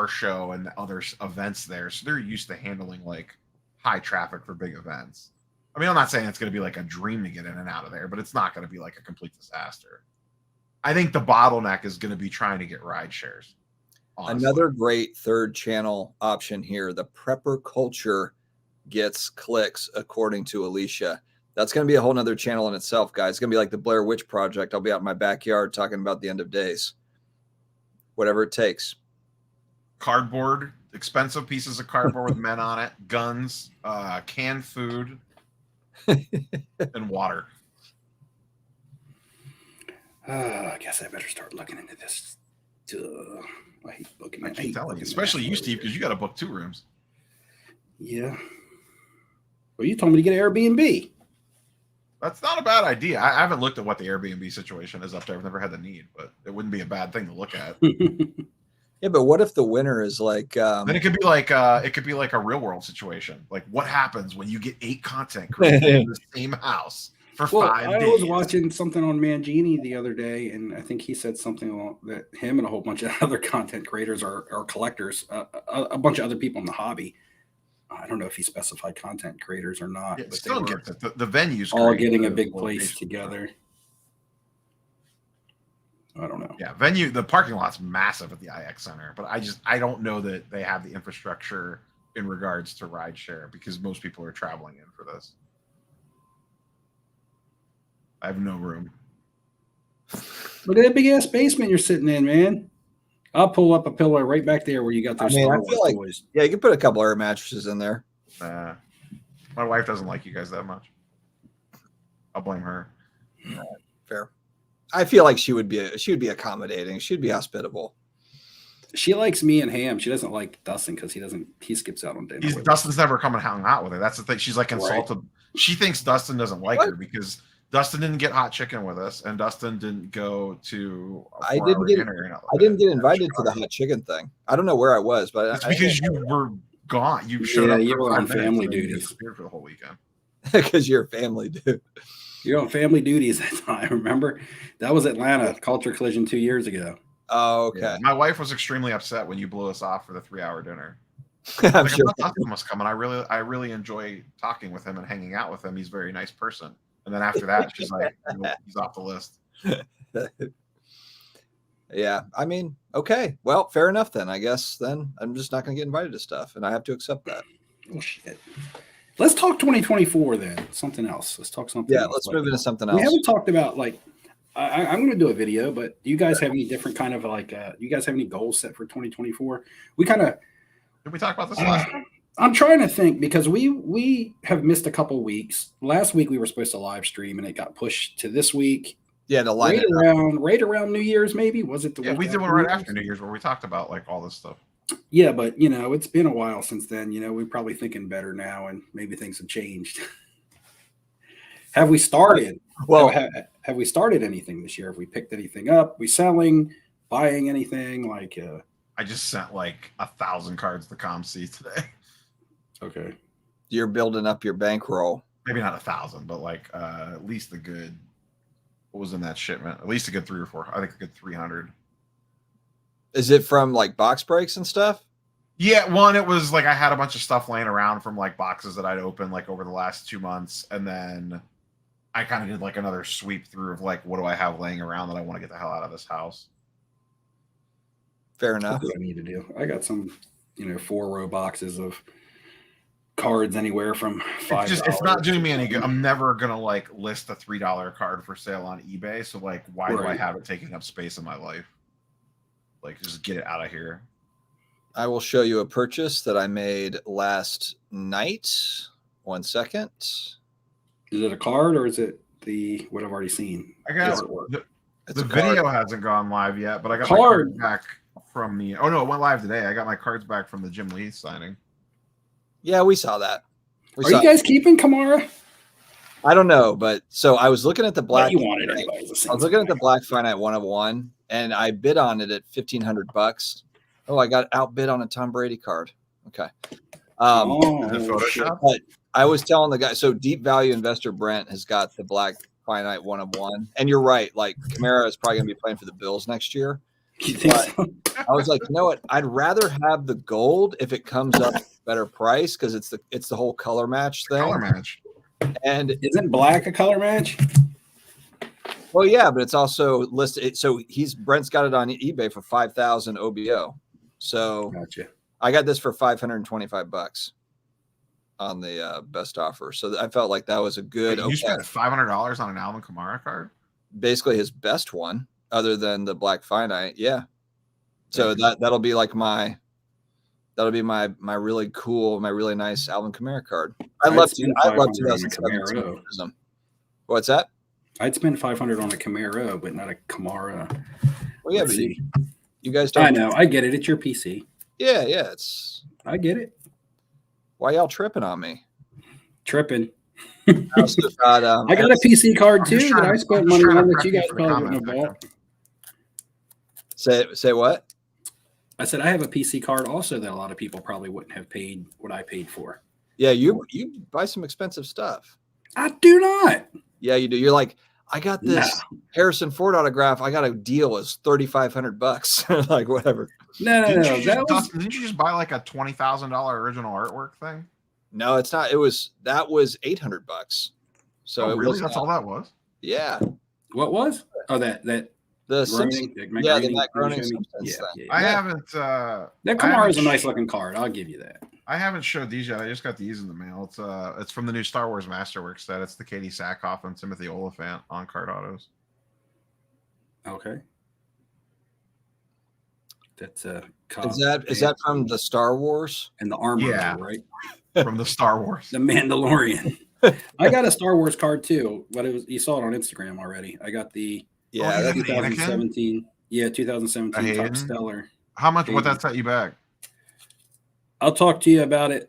show and other events there, so they're used to handling like high traffic for big events. I mean, I'm not saying it's going to be like a dream to get in and out of there, but it's not going to be like a complete disaster. I think the bottleneck is going to be trying to get ride shares. Honestly. Another great third channel option here. The prepper culture gets clicks, according to Alicia. That's going to be a whole nother channel in itself, guys. It's going to be like the Blair Witch Project. I'll be out in my backyard talking about the end of days. Whatever it takes. Cardboard, expensive pieces of cardboard with men on it, guns, canned food, and water. I guess I better start looking into this. I hate booking. I keep telling you, especially you, Steve, because you got to book 2 rooms. Yeah. Well, you told me to get an Airbnb. That's not a bad idea. I haven't looked at what the Airbnb situation is up there. I've never had the need, but it wouldn't be a bad thing to look at. Yeah, but what if the winner is like? Then it could be like a real world situation. Like, what happens when you get 8 content creators in the same house? For 5 days. I was watching something on Mangini the other day, and I think he said something that him and a whole bunch of other content creators are collectors, a bunch of other people in the hobby. I don't know if he specified content creators or not. Yeah, but still get the venues all getting a big place together. I don't know. Yeah, the parking lot's massive at the IX Center, but I don't know that they have the infrastructure in regards to rideshare because most people are traveling in for this. I have no room. Look at that big ass basement you're sitting in, man. I'll pull up a pillow right back there where you got those Star Wars toys. Yeah, you can put a couple air mattresses in there. My wife doesn't like you guys that much. I'll blame her. Fair. I feel like she would be accommodating. She'd be hospitable. She likes me and Ham. She doesn't like Dustin because he skips out on dinner. Dustin's never come and hung out with her. That's the thing. She's like insulted. Right. She thinks Dustin doesn't like her because Dustin didn't get hot chicken with us, and Dustin didn't go to a I didn't 4-hour get dinner. I didn't get invited to the hot chicken thing. I don't know where I was, but It's because you were gone. You showed Yeah, up. you for were 5 on minutes family and then you duties. disappeared for the whole weekend. because you're a family dude. You're on family duties that time. Remember, that was Atlanta Culture Collision 2 years ago. Oh, okay. Yeah, my wife was extremely upset when you blew us off for the 3-hour dinner. I'm Like, sure. I thought Dustin was coming. I really enjoy talking with him and hanging out with him. He's a very nice person. And then after that, she's like, he's off the list. Yeah, I mean, okay. Well, fair enough then. I guess then I'm just not going to get invited to stuff, and I have to accept that. Oh shit. Let's talk 2024 then. Something else. Let's talk something. Yeah, else. let's move into something We else. haven't talked about like. I'm going to do a video, but do you guys have any different kind of like? You guys have any goals set for 2024? We kind of. Did we talk about this last time? I'm trying to think because we have missed a couple weeks. Last week we were supposed to live stream and it got pushed to this week. Yeah, to line Right around New Year's, maybe. Was it the Yeah, week we did one after right New Year's? after New Year's where we talked about like all this stuff. Yeah, but it's been a while since then. We're probably thinking better now, and maybe things have changed. Have we started? Well, have we started anything this year? Have we picked anything up? We selling, buying anything? Like, I just sent like 1,000 cards to ComC today. okay, you're building up your bankroll. Maybe not 1,000, but like at least a good. What was in that shipment? At least a good 3 or 4. I think a good 300. Is it from like box breaks and stuff? Yeah, one, it was like I had a bunch of stuff laying around from like boxes that I'd opened like over the last 2 months, and then I kind of did like another sweep through of like what do I have laying around that I want to get the hell out of this house. Fair that's enough. what I need to do. I got some, 4-row boxes of cards anywhere from $5. It's not doing me any good. I'm never gonna like list a $3 card for sale on eBay. So like, why do I Right. have it taking up space in my life? Like, just get it out of here. I will show you a purchase that I made last night. 1 second. Is it a card or is it what I've already seen? I got Artwork? It's the a card. video hasn't gone live yet, but I got Card. my cards back from the. Oh no, it went live today. I got my cards back from the Jim Lee signing. Yeah, we saw that. Are you guys keeping Kamara? I don't know, but so I was looking at the black. You wanted anyway. I was looking at the Black Finite 101, and I bid on it at $1,500. Oh, I got outbid on a Tom Brady card. Okay. Is it Photoshop? But I was telling the guy, so Deep Value Investor Brent has got the Black Finite 101, and you're right. Like Kamara is probably going to be playing for the Bills next year. You think so? I was like, you know what? I'd rather have the gold if it comes up at a better price because it's the whole color match thing. Color match. And Isn't black a color match? well, yeah, but it's also listed. So Brent's got it on eBay for 5,000 OBO. So Gotcha. I got this for $525 on the best offer. So I felt like that was a good. You spent $500 on an Alvin Kamara card? Basically his best one, other than the Black Finite. Yeah. So that'll be like my really cool, my really nice Alvin Kamara card. I love 2007 Prism. What's that? I'd spend $500 on a Camaro, but not a Kamara. Well, yeah, Let's but see. you guys don't. I know. I get it. It's your PC. Yeah, it's. I get it. Why y'all tripping on me? Tripping. I also got, I got a PC card too just that trying I to- spent I'm money just trying on to that you prep guys for the probably wouldn't have comment bought. Say what? I said I have a PC card also that a lot of people probably wouldn't have paid what I paid for. Yeah, you buy some expensive stuff. I do not. Yeah, you do. You're like, I got this Harrison Ford autograph. I got a deal. It's $3,500. Like whatever. No. Dustin, didn't you just buy like a $20,000 original artwork thing? No, it's not. That was $800. So Oh, it really? was That's all that was? Yeah. What was? Oh, that The Groening, Matt Groening Simpsons yeah, thing. yeah. I haven't. That I Kamara haven't is a nice looking card. I'll give you that. I haven't showed these yet. I just got these in the mail. It's from the new Star Wars Masterworks set. It's the Katie Sackhoff and Timothy Oliphant on card autos. Okay. That's Is that from the Star Wars? and the armor, Yeah. right? From the Star Wars. The Mandalorian. I got a Star Wars card too, but you saw it on Instagram already. I got the Yeah, Oh, that- yeah. 2017. Yeah, 2017 Hayden? Top Stellar. How much? What that set you back? I'll talk to you about it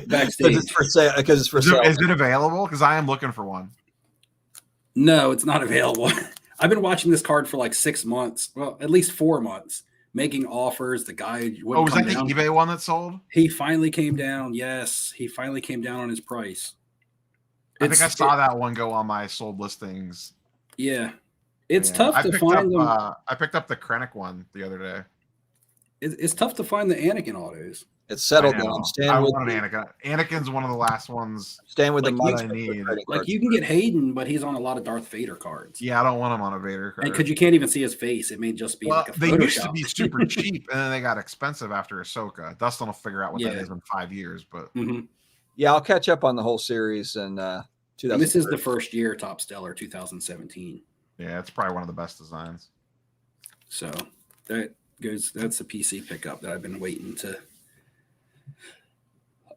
backstage. because it's for sale. Because it's for sale. Is it available? Because I am looking for one. No, it's not available. I've been watching this card for like 6 months. Well, at least 4 months, making offers. The guy wouldn't was come that down. the eBay one that sold? He finally came down. Yes, he finally came down on his price. I think I saw that one go on my sold listings. Yeah, it's tough to find them. I picked up the Krennic one the other day. It's tough to find the Anakin autos. It's settled I down. want an Anakin. Anakin's one of the last ones. Stand with Like, the I need. Like you can get Hayden, but he's on a lot of Darth Vader cards. Yeah, I don't want him on a Vader card. Because you can't even see his face. It may just be like a they Photoshop. used to be super cheap, and then they got expensive after Ahsoka. Dustin will figure out what that is in 5 years, but yeah, I'll catch up on the whole series in 2000. This is the first year Top Stellar 2017. Yeah, it's probably one of the best designs. So that's a PC pickup that I've been waiting to.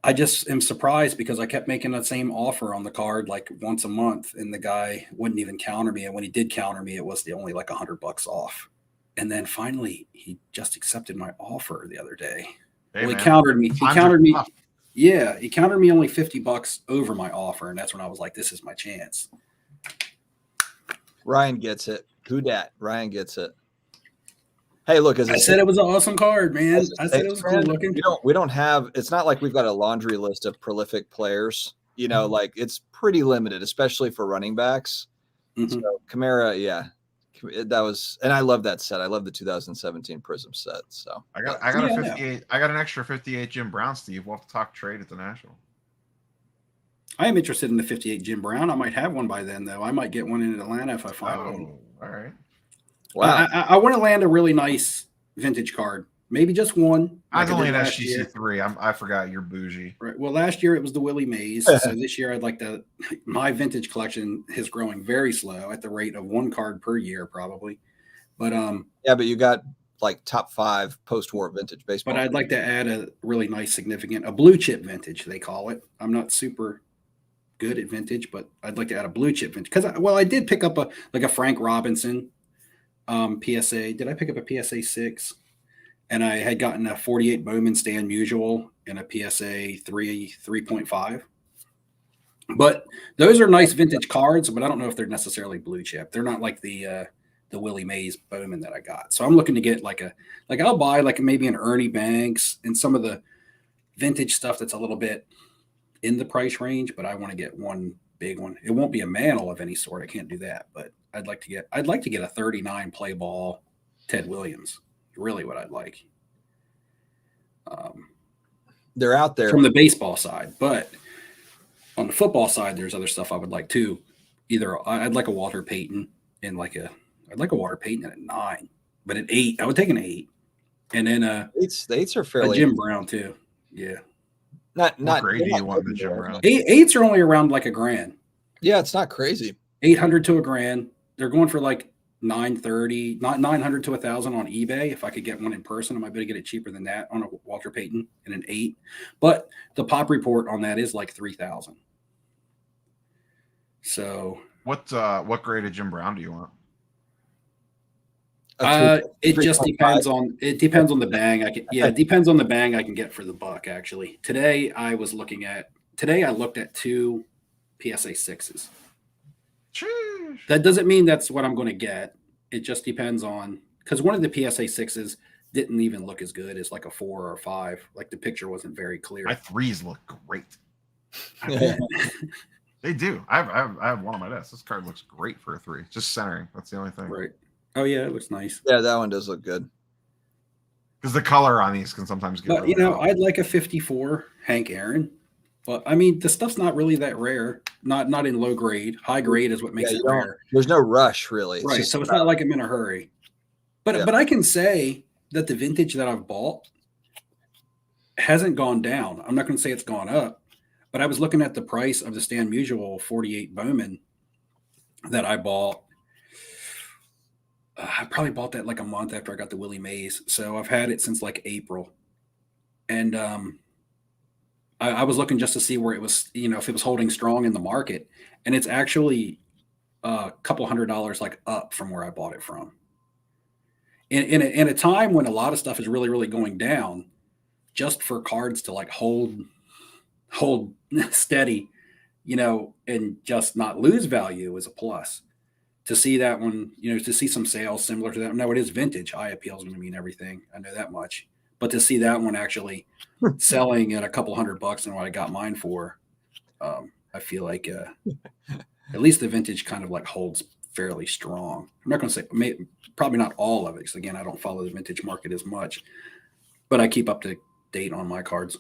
I just am surprised because I kept making the same offer on the card like once a month, and the guy wouldn't even counter me. And when he did counter me, it was only like $100 off. And then finally, he just accepted my offer the other day. Hey, he countered me. He countered me. Tough. Yeah, he countered me only $50 over my offer, and that's when I was like, "This is my chance." Ryan gets it. Who dat? Ryan gets it. Hey, look, as I said, it was an awesome card, man. I said it was cool looking. We don't have. It's not like we've got a laundry list of prolific players. You know, like it's pretty limited, especially for running backs. So Kamara, yeah, that was, and I love that set. I love the 2017 Prism set. So I got a 58. I got an extra 58 Jim Brown, Steve. We'll have to talk trade at the National. I am interested in the 58 Jim Brown. I might have one by then, though. I might get one in Atlanta if I find one. All right. Wow. I want to land a really nice vintage card. Maybe just one. I was only an SGC3. I forgot you're bougie. Right. Well, last year it was the Willie Mays. So this year I'd like to. My vintage collection is growing very slow at the rate of one card per year, probably. But yeah, but you got like top 5 post-war vintage baseball. But I'd like to add a really nice, significant, a blue chip vintage. They call it. I'm not super good at vintage, but I'd like to add a blue chip vintage because I did pick up a Frank Robinson PSA. Did I pick up a PSA 6? And I had gotten a 48 Bowman Stan Musial and a PSA 3.5. But those are nice vintage cards, but I don't know if they're necessarily blue chip. They're not like the Willie Mays Bowman that I got. So I'm looking to get I'll buy like maybe an Ernie Banks and some of the vintage stuff that's a little bit in the price range, but I want to get one big one. It won't be a Mantle of any sort. I can't do that, but I'd like to get a 39 play ball Ted Williams. Really what I'd like. They're out there from the baseball side, but on the football side, there's other stuff I would like too. Either I'd like a Walter Payton and I'd like a Walter Payton at a 9, but at 8, I would take an 8. And then the 8s are fairly Jim Brown too. Yeah. Not great. You want the Jim Brown? 8s are only around like $1,000. Yeah, it's not crazy. 800 to $1,000. They're going for like 930, not 900 to 1,000 on eBay. If I could get one in person, I might be able to get it cheaper than that on a Walter Payton and an 8. But the pop report on that is like 3,000. So what grade of Jim Brown do you want? It just depends on the bang. It depends on the bang I can get for the buck. Actually, today I looked at 2 PSA 6s. Jeez. That doesn't mean that's what I'm going to get. It just depends on, because one of the PSA 6s didn't even look as good as like a 4 or a 5. Like the picture wasn't very clear. My 3s look great. They do. I have one on my desk. This card looks great for a 3. Just centering. That's the only thing. Right. Oh yeah, it looks nice. Yeah, that one does look good. Because the color on these can sometimes get. But I'd like a 54 Hank Aaron. But I mean, the stuff's not really that rare. Not in low grade. High grade is what makes it rare. There's no rush really. Right. So it's not like I'm in a hurry. But I can say that the vintage that I've bought hasn't gone down. I'm not going to say it's gone up, but I was looking at the price of the Stan Musial 48 Bowman that I bought. I probably bought that like a month after I got the Willie Mays. So I've had it since like April. And I was looking just to see where it was, if it was holding strong in the market. And it's actually a couple $100 like up from where I bought it from. In a time when a lot of stuff is really, really going down, just for cards to like hold steady and just not lose value is a plus. To see that one, to see some sales similar to that. Now it is vintage. Eye appeal is going to mean everything. I know that much. But to see that one actually selling at a couple $100 than what I got mine for, I feel like at least the vintage kind of like holds fairly strong. I'm not going to say probably not all of it, because again, I don't follow the vintage market as much, but I keep up to date on my cards.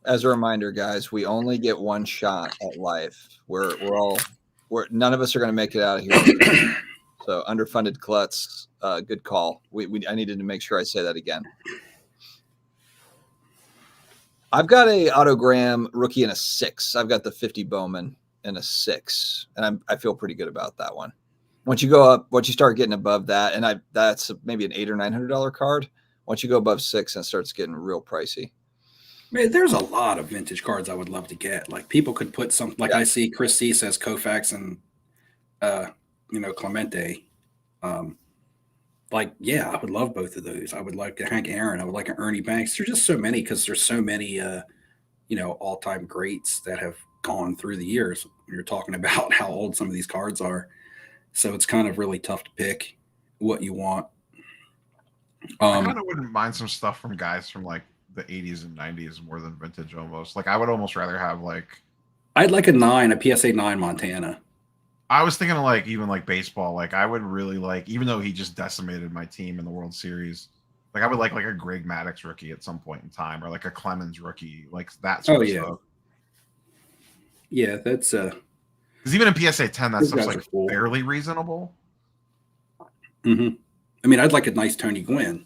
As a reminder, guys, we only get one shot at life. None of us are going to make it out of here. So underfunded klutz, good call. I needed to make sure I say that again. I've got a autogram rookie in a 6. I've got the 50 Bowman in a 6, and I feel pretty good about that one. Once you start getting above that, and that's maybe an $800 or $900 card. Once you go above 6, it starts getting real pricey. Man, there's a lot of vintage cards I would love to get. Like people could put some, like I see Chris C says Koufax and Clemente. I would love both of those. I would like a Hank Aaron. I would like an Ernie Banks. There's just so many, because there's so many all-time greats that have gone through the years. You're talking about how old some of these cards are. So it's kind of really tough to pick what you want. I kind of wouldn't mind some stuff from guys from like the 80s and 90s more than vintage almost. Like I would almost rather have I'd like a PSA 9 Montana. I was thinking of like even like baseball. Like I would really like, even though he just decimated my team in the World Series, like I would like a Greg Maddux rookie at some point in time, or like a Clemens rookie, like that sort of stuff. Yeah, that's because even in PSA 10, that stuff's like fairly reasonable. Mm-hmm. I mean, I'd like a nice Tony Gwynn.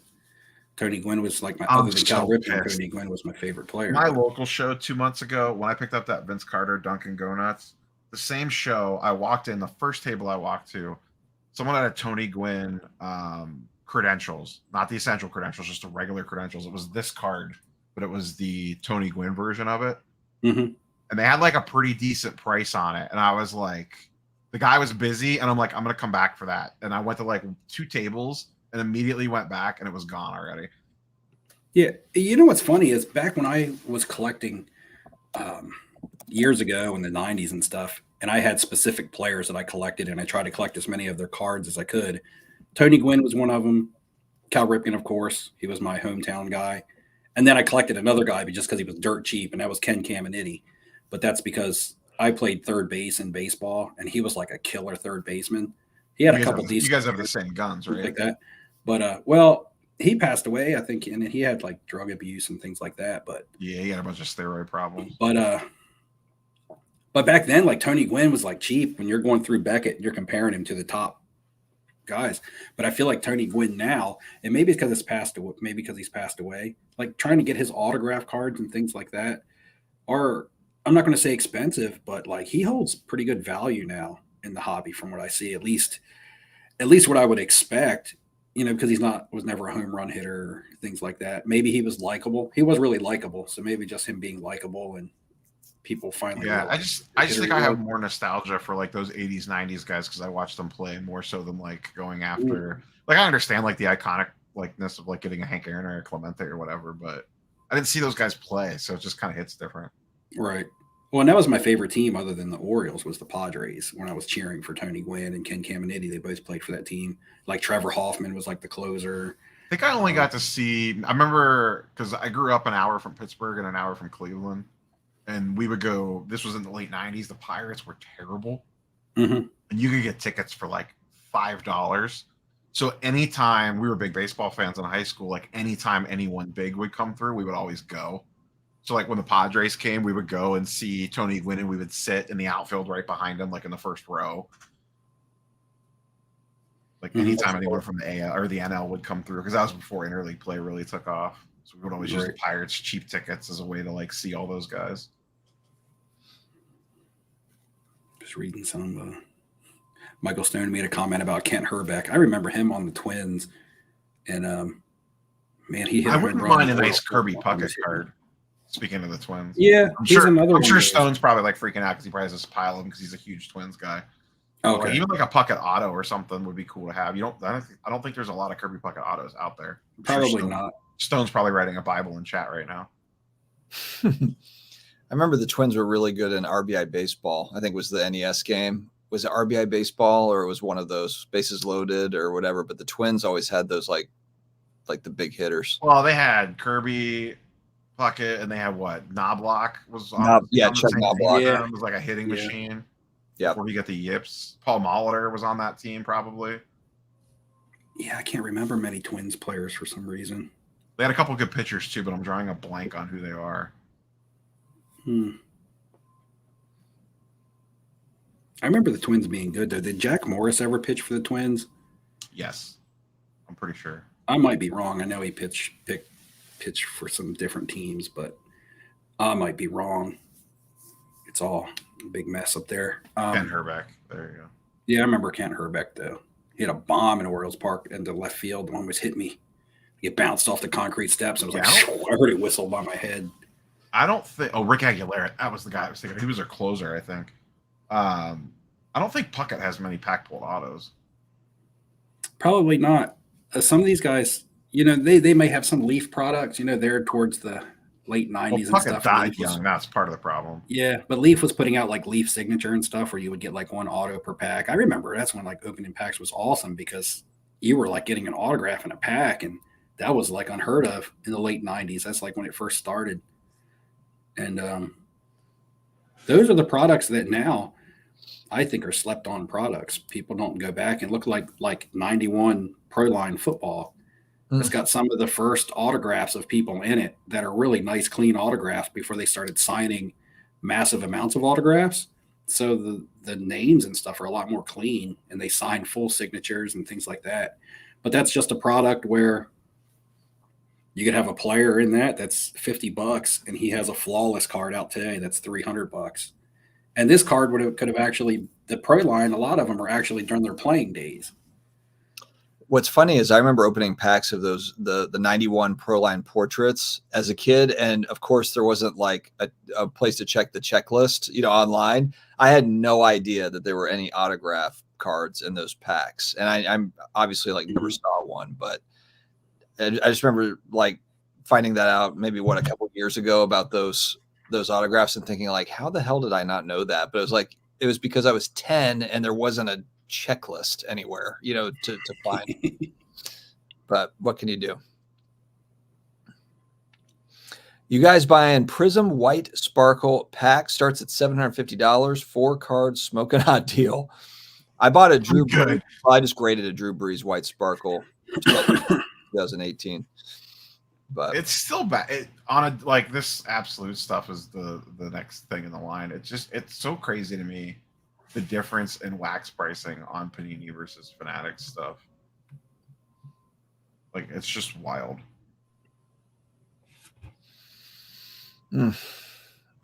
Tony Gwynn was like other than Cal Ripken, Tony Gwynn was my favorite player. My local show 2 months ago, when I picked up that Vince Carter Dunkin' Go Nuts, the same show, I walked in, the first table I walked to, someone had a Tony Gwynn credentials, not the essential credentials, just the regular credentials. It was this card, but it was the Tony Gwynn version of it. Mm-hmm. And they had like a pretty decent price on it. And I was like, the guy was busy, and I'm like, I'm going to come back for that. And I went to like 2 tables and immediately went back, and it was gone already. Yeah. You know what's funny is back when I was collecting years ago in the 90s and stuff, and I had specific players that I collected, and I tried to collect as many of their cards as I could. Tony Gwynn was one of them. Cal Ripken, of course. He was my hometown guy. And then I collected another guy just because he was dirt cheap, and that was Ken Caminiti. But that's because I played third base in baseball, and he was like a killer third baseman. He had a couple decent. You guys have the same guns, right? Like that. But, he passed away, I think, and he had like drug abuse and things like that. But yeah, he had a bunch of steroid problems. But back then, like Tony Gwynn was like cheap. When you're going through Beckett, you're comparing him to the top guys. But I feel like Tony Gwynn now, and maybe it's because he's passed away, like trying to get his autograph cards and things like that are, I'm not going to say expensive, but like he holds pretty good value now in the hobby from what I see, at least what I would expect. Because was never a home run hitter or things like that. Maybe he was likable. He was really likable. So maybe just him being likable and people finally. Yeah, I just think I have more nostalgia for like those 80s, 90s guys because I watched them play more so than like going after. Like I understand like the iconic likeness of like getting a Hank Aaron or a Clemente or whatever, but I didn't see those guys play, so it just kind of hits different. Right. Well, and that was my favorite team other than the Orioles was the Padres when I was cheering for Tony Gwynn and Ken Caminiti. They both played for that team. Like Trevor Hoffman was like the closer. I think I only got to see – I remember because I grew up an hour from Pittsburgh and an hour from Cleveland, and we would go – this was in the late 90s. The Pirates were terrible. Mm-hmm. And you could get tickets for like $5. So anytime – we were big baseball fans in high school. Like anytime anyone big would come through, we would always go. So, like, when the Padres came, we would go and see Tony Gwynn, and we would sit in the outfield right behind him, like, in the first row. Like, anytime anyone from the AL or the NL would come through, because that was before interleague play really took off. So, we would always use the Pirates' cheap tickets as a way to, like, see all those guys. Just reading some. Michael Stone made a comment about Kent Herbeck. I remember him on the Twins. And, man, he hit I wouldn't mind a nice Kirby Puckett card. Speaking of the Twins, yeah, I'm sure Stone's probably like freaking out because he probably has this pile of them because he's a huge Twins guy. Okay, like, even like a Puckett auto or something would be cool to have. I don't think there's a lot of Kirby Puckett autos out there. Probably not. Stone's probably writing a Bible in chat right now. I remember the Twins were really good in RBI baseball. I think it was the NES game. Was it RBI baseball or it was one of those bases loaded or whatever? But the Twins always had those like the big hitters. Well, they had Kirby Puckett, and they had what? Knobloch was on. Chuck the same Knobloch. team. Yeah. It was like a hitting machine. Yeah. Before you get the yips, Paul Molitor was on that team probably. Yeah, I can't remember many Twins players for some reason. They had a couple good pitchers too, but I'm drawing a blank on who they are. I remember the Twins being good though. Did Jack Morris ever pitch for the Twins? Yes, I'm pretty sure. I might be wrong. I know he pitched for some different teams, but I might be wrong. It's all a big mess up there. Ken Herbeck. There you go. Yeah, I remember Kent Herbeck though. He had a bomb in Orioles Park into left field and almost hit me. It bounced off the concrete steps. I was like, I heard it whistle by my head. I don't think. Oh, Rick Aguilera. That was the guy I was thinking. He was their closer, I think. I don't think Puckett has many pack-pulled autos. Probably not. Some of these guys, they may have some Leaf products. They're towards the late 90s Well, and Puckett stuff. died young. That's part of the problem. Yeah, but Leaf was putting out like Leaf Signature and stuff where you would get like one auto per pack. I remember that's when like opening packs was awesome because you were like getting an autograph in a pack, and that was like unheard of in the late 90s. That's like when it first started. And those are the products that now I think are slept on products. People don't go back and look like 91 Pro Line football. It's got some of the first autographs of people in it that are really nice, clean autographs before they started signing massive amounts of autographs. So the names and stuff are a lot more clean, and they sign full signatures and things like that. But that's just a product where you could have a player in that's $50 and he has a flawless card out today that's $300. And this card could have actually, the Pro Line, a lot of them are actually during their playing days. What's funny is I remember opening packs of those the 91 Pro Line portraits as a kid, and of course there wasn't like a place to check the checklist, online. I had no idea that there were any autograph cards in those packs, and I'm obviously like never saw one, but I just remember like finding that out maybe a couple of years ago about those autographs and thinking like, how the hell did I not know that? But it was because I was 10 and there wasn't a checklist anywhere, to find. But what can you do? You guys buying Prism White Sparkle pack starts at $750, 4 cards, smoking hot deal. I bought a Drew Brees. I just graded a Drew Brees White Sparkle 2018. But it's still bad. This absolute stuff is the next thing in the line. It's so crazy to me, the difference in wax pricing on Panini versus Fanatics stuff. Like, it's just wild.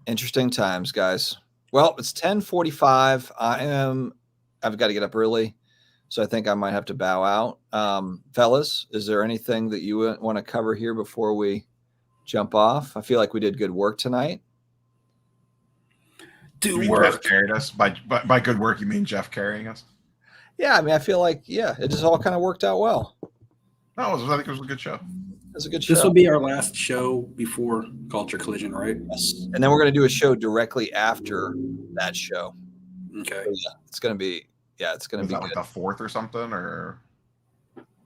Interesting times, guys. Well, it's 10:45. I've got to get up early, so I think I might have to bow out. Fellas, is there anything that you want to cover here before we jump off? I feel like we did good work tonight. Jeff carried us. By good work, you mean Jeff carrying us? Yeah, I feel like, it just all kind of worked out well. No, I think it was a good show. It was a good show. This will be our last show before Culture Collision, right? Yes. And then we're going to do a show directly after that show. Okay. So, yeah, it's going to be good. Like the 4th or something, or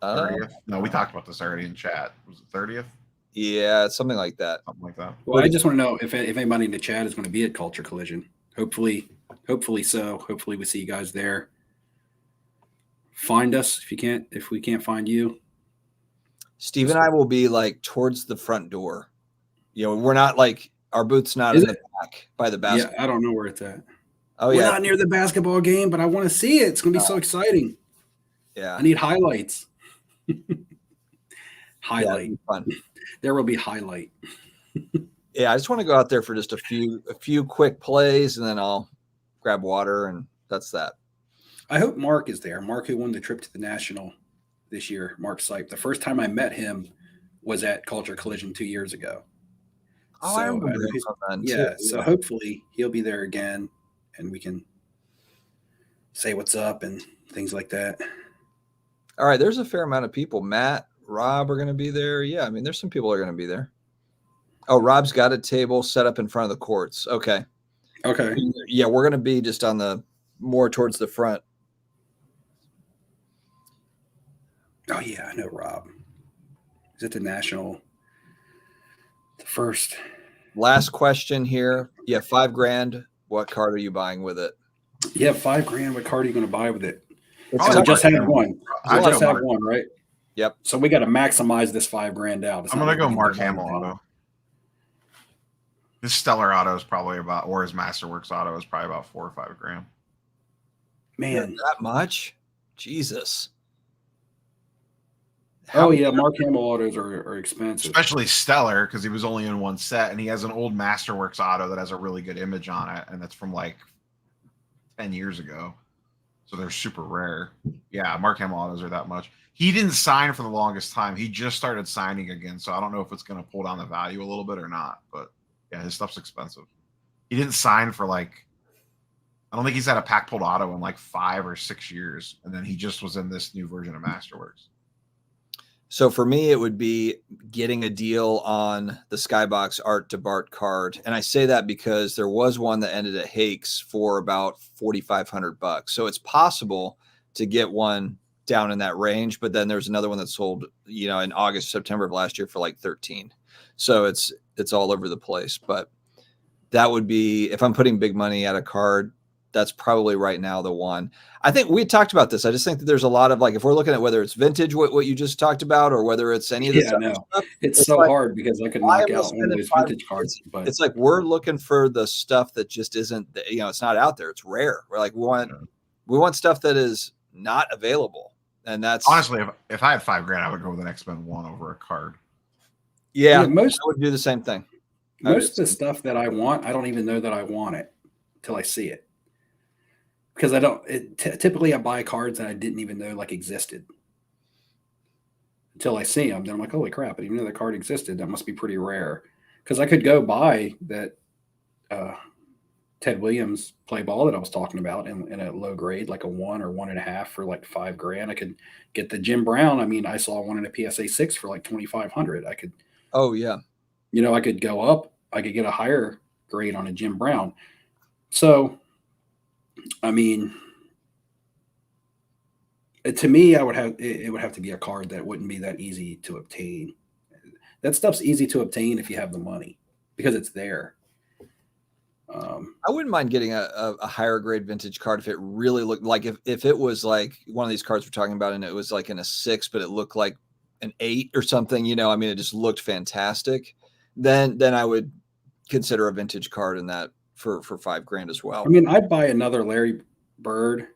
30th? No, we talked about this already in chat. Was it 30th? Yeah, something like that. Something like that. Well, I just want to know if anybody in the chat is going to be at Culture Collision. Hopefully so. Hopefully we see you guys there. Find us if we can't find you. Steve and I will be like towards the front door. We're not like, our booth's not in the back by the basketball. Yeah, I don't know where it's at. Oh, We're not near the basketball game, but I want to see it. It's going to be so exciting. Yeah. I need highlights. Highlight. Yeah, fun. There will be highlight. Yeah, I just want to go out there for just a few quick plays, and then I'll grab water, and that's that. I hope Mark is there. Mark, who won the trip to the National this year, Mark Sipe. The first time I met him was at Culture Collision 2 years ago. Oh, I remember him from then, yeah, too. so hopefully he'll be there again, and we can say what's up and things like that. All right, there's a fair amount of people. Matt, Rob are going to be there. Yeah, there's some people that are going to be there. Oh, Rob's got a table set up in front of the courts. Okay. Okay. Yeah, we're going to be just on the more towards the front. Oh yeah, I know Rob. Is it the first? Last question here. Yeah, $5,000. What card are you buying with it? Yeah, $5,000. What card are you going to buy with it? Probably So Mark just have Hamill. one. I So just go have Mark- one, right? Yep. So we got to maximize this $5,000 out. It's I'm not gonna like go we can Mark do Hamill everything. auto. His Stellar auto is probably about, or his Masterworks auto is probably about $4 or $5,000. Man. That much? Jesus. Oh yeah, Mark Hamill autos are expensive. Especially Stellar, because he was only in one set, and he has an old Masterworks auto that has a really good image on it, and that's from like 10 years ago. So they're super rare. Yeah, Mark Hamill autos are that much. He didn't sign for the longest time. He just started signing again, so I don't know if it's going to pull down the value a little bit or not. But yeah, his stuff's expensive. He didn't sign for like, I don't think he's had a pack pulled auto in like 5 or 6 years, and then he just was in this new version of Masterworks. So for me, it would be getting a deal on the Skybox Art to Bart card. And I say that because there was one that ended at Hakes for about $4,500. So it's possible to get one down in that range, but then there's another one that sold, in August, September of last year for like 13. So it's all over the place. But that would be, if I'm putting big money at a card, that's probably right now the one. I think we talked about this. I just think that there's a lot of, like, if we're looking at whether it's vintage, what you just talked about, or whether it's any of this stuff, it's so like, hard because I could knock out one of those vintage cards. But it's like we're looking for the stuff that just isn't, it's not out there. It's rare. We're like, we want stuff that is not available, and that's honestly, if I had $5,000, I would go with an X-Men 1 over a card. Yeah, most I would do the same thing. Most of the stuff that I want, I don't even know that I want it until I see it. Because I don't typically I buy cards that I didn't even know like existed until I see them. Then I'm like, holy crap! I didn't even know the card existed. That must be pretty rare. Because I could go buy that Ted Williams play ball that I was talking about in a low grade, like a 1 or 1.5 for like $5,000. I could get the Jim Brown. I mean, I saw one in a PSA 6 for like $2,500. I could. Oh yeah. I could go up. I could get a higher grade on a Jim Brown. So. I mean, to me, it would have to be a card that wouldn't be that easy to obtain. That stuff's easy to obtain if you have the money because it's there. I wouldn't mind getting a higher grade vintage card if it really looked like if it was like one of these cards we're talking about and it was like in a 6, but it looked like an 8 or something. I mean, it just looked fantastic. Then I would consider a vintage card in that. For $5,000 as well. I mean, I'd buy another Larry Bird,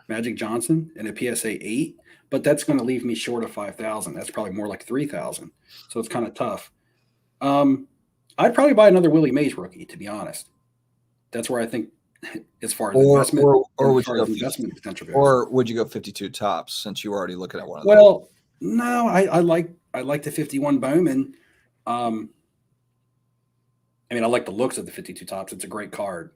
Magic Johnson in a PSA 8, but that's going to leave me short of 5,000. That's probably more like 3,000. So it's kind of tough. I'd probably buy another Willie Mays rookie, to be honest. That's where I think, as far as investment, or would you go investment potential goes. Or would you go 52 tops since you were already looking at one of them? Well, no, I like the 51 Bowman. I mean, I like the looks of the 52 tops. It's a great card.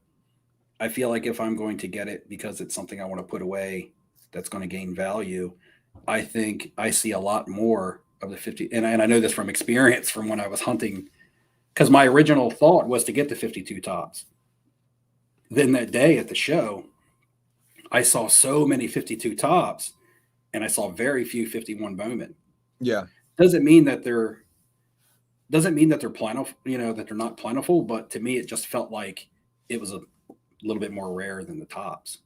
I feel like if I'm going to get it because it's something I want to put away that's going to gain value, I think I see a lot more of the 50. And I know this from experience from when I was hunting, because my original thought was to get the 52 tops. Then that day at the show, I saw so many 52 tops and I saw very few 51 Bowman. Yeah. Doesn't mean that they're plentiful, that they're not plentiful, but to me, it just felt like it was a little bit more rare than the tops.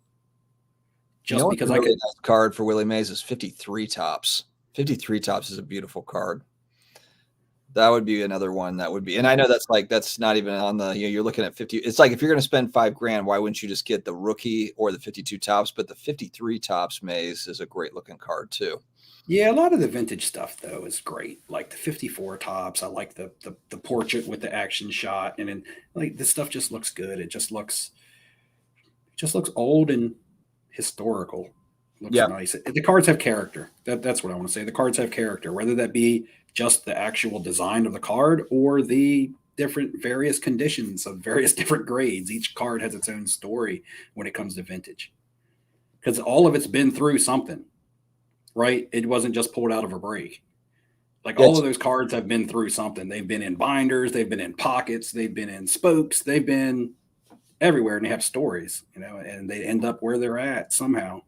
Just because I could. Nice card for Willie Mays is 53 tops. 53 tops is a beautiful card. That would be another one that would be, and I know that's not even on the, you're looking at 50. It's like, if you're going to spend $5,000, why wouldn't you just get the rookie or the 52 tops? But the 53 tops Mays is a great looking card too. Yeah, a lot of the vintage stuff though is great. Like the 54 tops, I like the portrait with the action shot, and then like this stuff just looks good. It just looks old and historical. Looks nice. The cards have character. That's what I want to say. The cards have character, whether that be just the actual design of the card or the different various conditions of various different grades. Each card has its own story when it comes to vintage, because all of it's been through something. Right? It wasn't just pulled out of a break. Like Yeah, all of those cards have been through something. They've been in binders, they've been in pockets, they've been in spokes, they've been everywhere, and they have stories, and they end up where they're at somehow.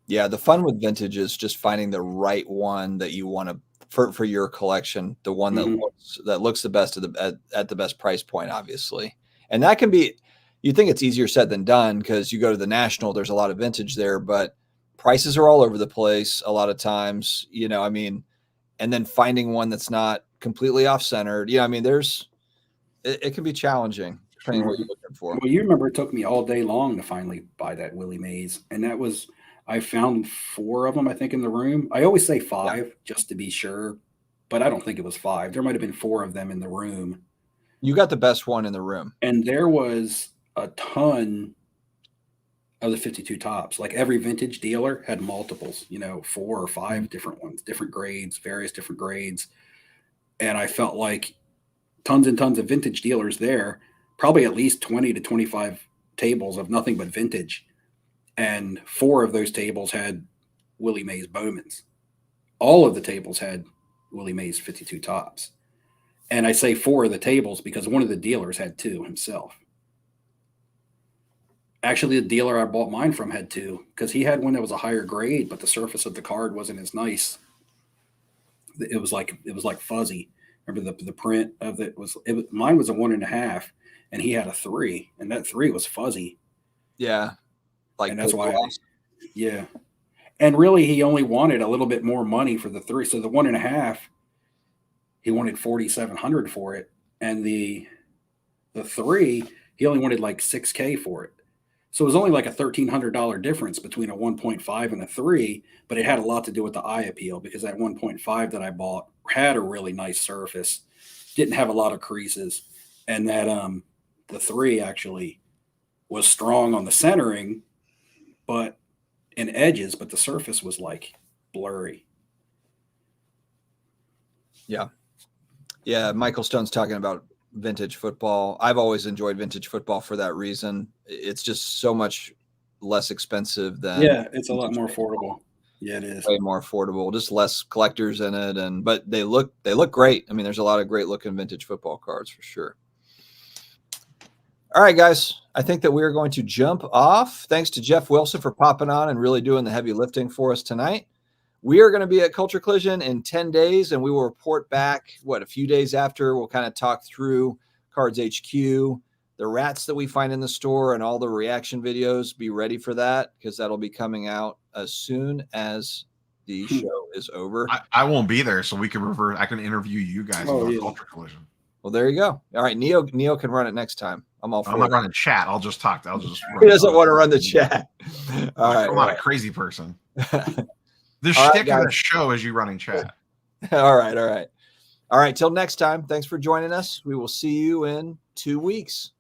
yeah, the fun with vintage is just finding the right one that you want to for your collection, the one Mhm. that looks the best at the best price point, obviously. And that can be, you think it's easier said than done because you go to the National, there's a lot of vintage there, but prices are all over the place a lot of times, I mean, and then finding one that's not completely off centered. I mean, it can be challenging depending on what you're looking for. Well, you remember it took me all day long to finally buy that Willie Mays, and that was I found 4 of them, I think, in the room. I always say Yeah. 5 just to be sure, but I don't think it was 5. There might have been 4 of them in the room, You got the best one in the room. and there was a ton of the 52 tops. Like every vintage dealer had multiples, 4 or 5 different ones, different grades, various different grades, and I felt like tons and tons of vintage dealers there, probably at least 20 to 25 tables of nothing but vintage. And 4 of those tables had Willie Mays Bowmans. All of the tables had Willie Mays 52 tops. And I say 4 of the tables because one of the dealers had 2 himself. Actually, the dealer I bought mine from had 2 because he had one that was a higher grade, but the surface of the card wasn't as nice. It was like fuzzy. Remember the print of mine was a 1.5, and he had a 3, and that 3 was fuzzy. Yeah. And that's why yeah. And really he only wanted a little bit more money for the 3. So the 1.5, he wanted 4,700 for it. And the 3, he only wanted like $6K for it. So it was only like a $1,300 difference between a 1.5 and a 3, but it had a lot to do with the eye appeal because that 1.5 that I bought had a really nice surface, didn't have a lot of creases, and that the 3 actually was strong on the centering, but in edges, but the surface was like blurry. Yeah. Yeah. Michael Stone's talking about vintage football. I've always enjoyed vintage football for that reason. It's just so much less expensive than It's a lot more affordable. Yeah, it is. Way more affordable, just less collectors in it. But they look great. I mean, there's a lot of great looking vintage football cards for sure. All right, guys, I think that we are going to jump off. Thanks to Geoff Wilson for popping on and really doing the heavy lifting for us tonight. We are going to be at Culture Collision in 10 days, and we will report back, a few days after. We'll kind of talk through Cards HQ, the rats that we find in the store, and all the reaction videos. Be ready for that because that'll be coming out as soon as the show is over. I won't be there, so we can revert. I can interview you guys about Culture Collision. Well, there you go. All right, Neo can run it next time. I'm all for it. I'm not running chat. I'll just talk. He doesn't want to run the chat. All right, I'm not a crazy person. The shtick of the show is you running chat. All right. Till next time. Thanks for joining us. We will see you in 2 weeks.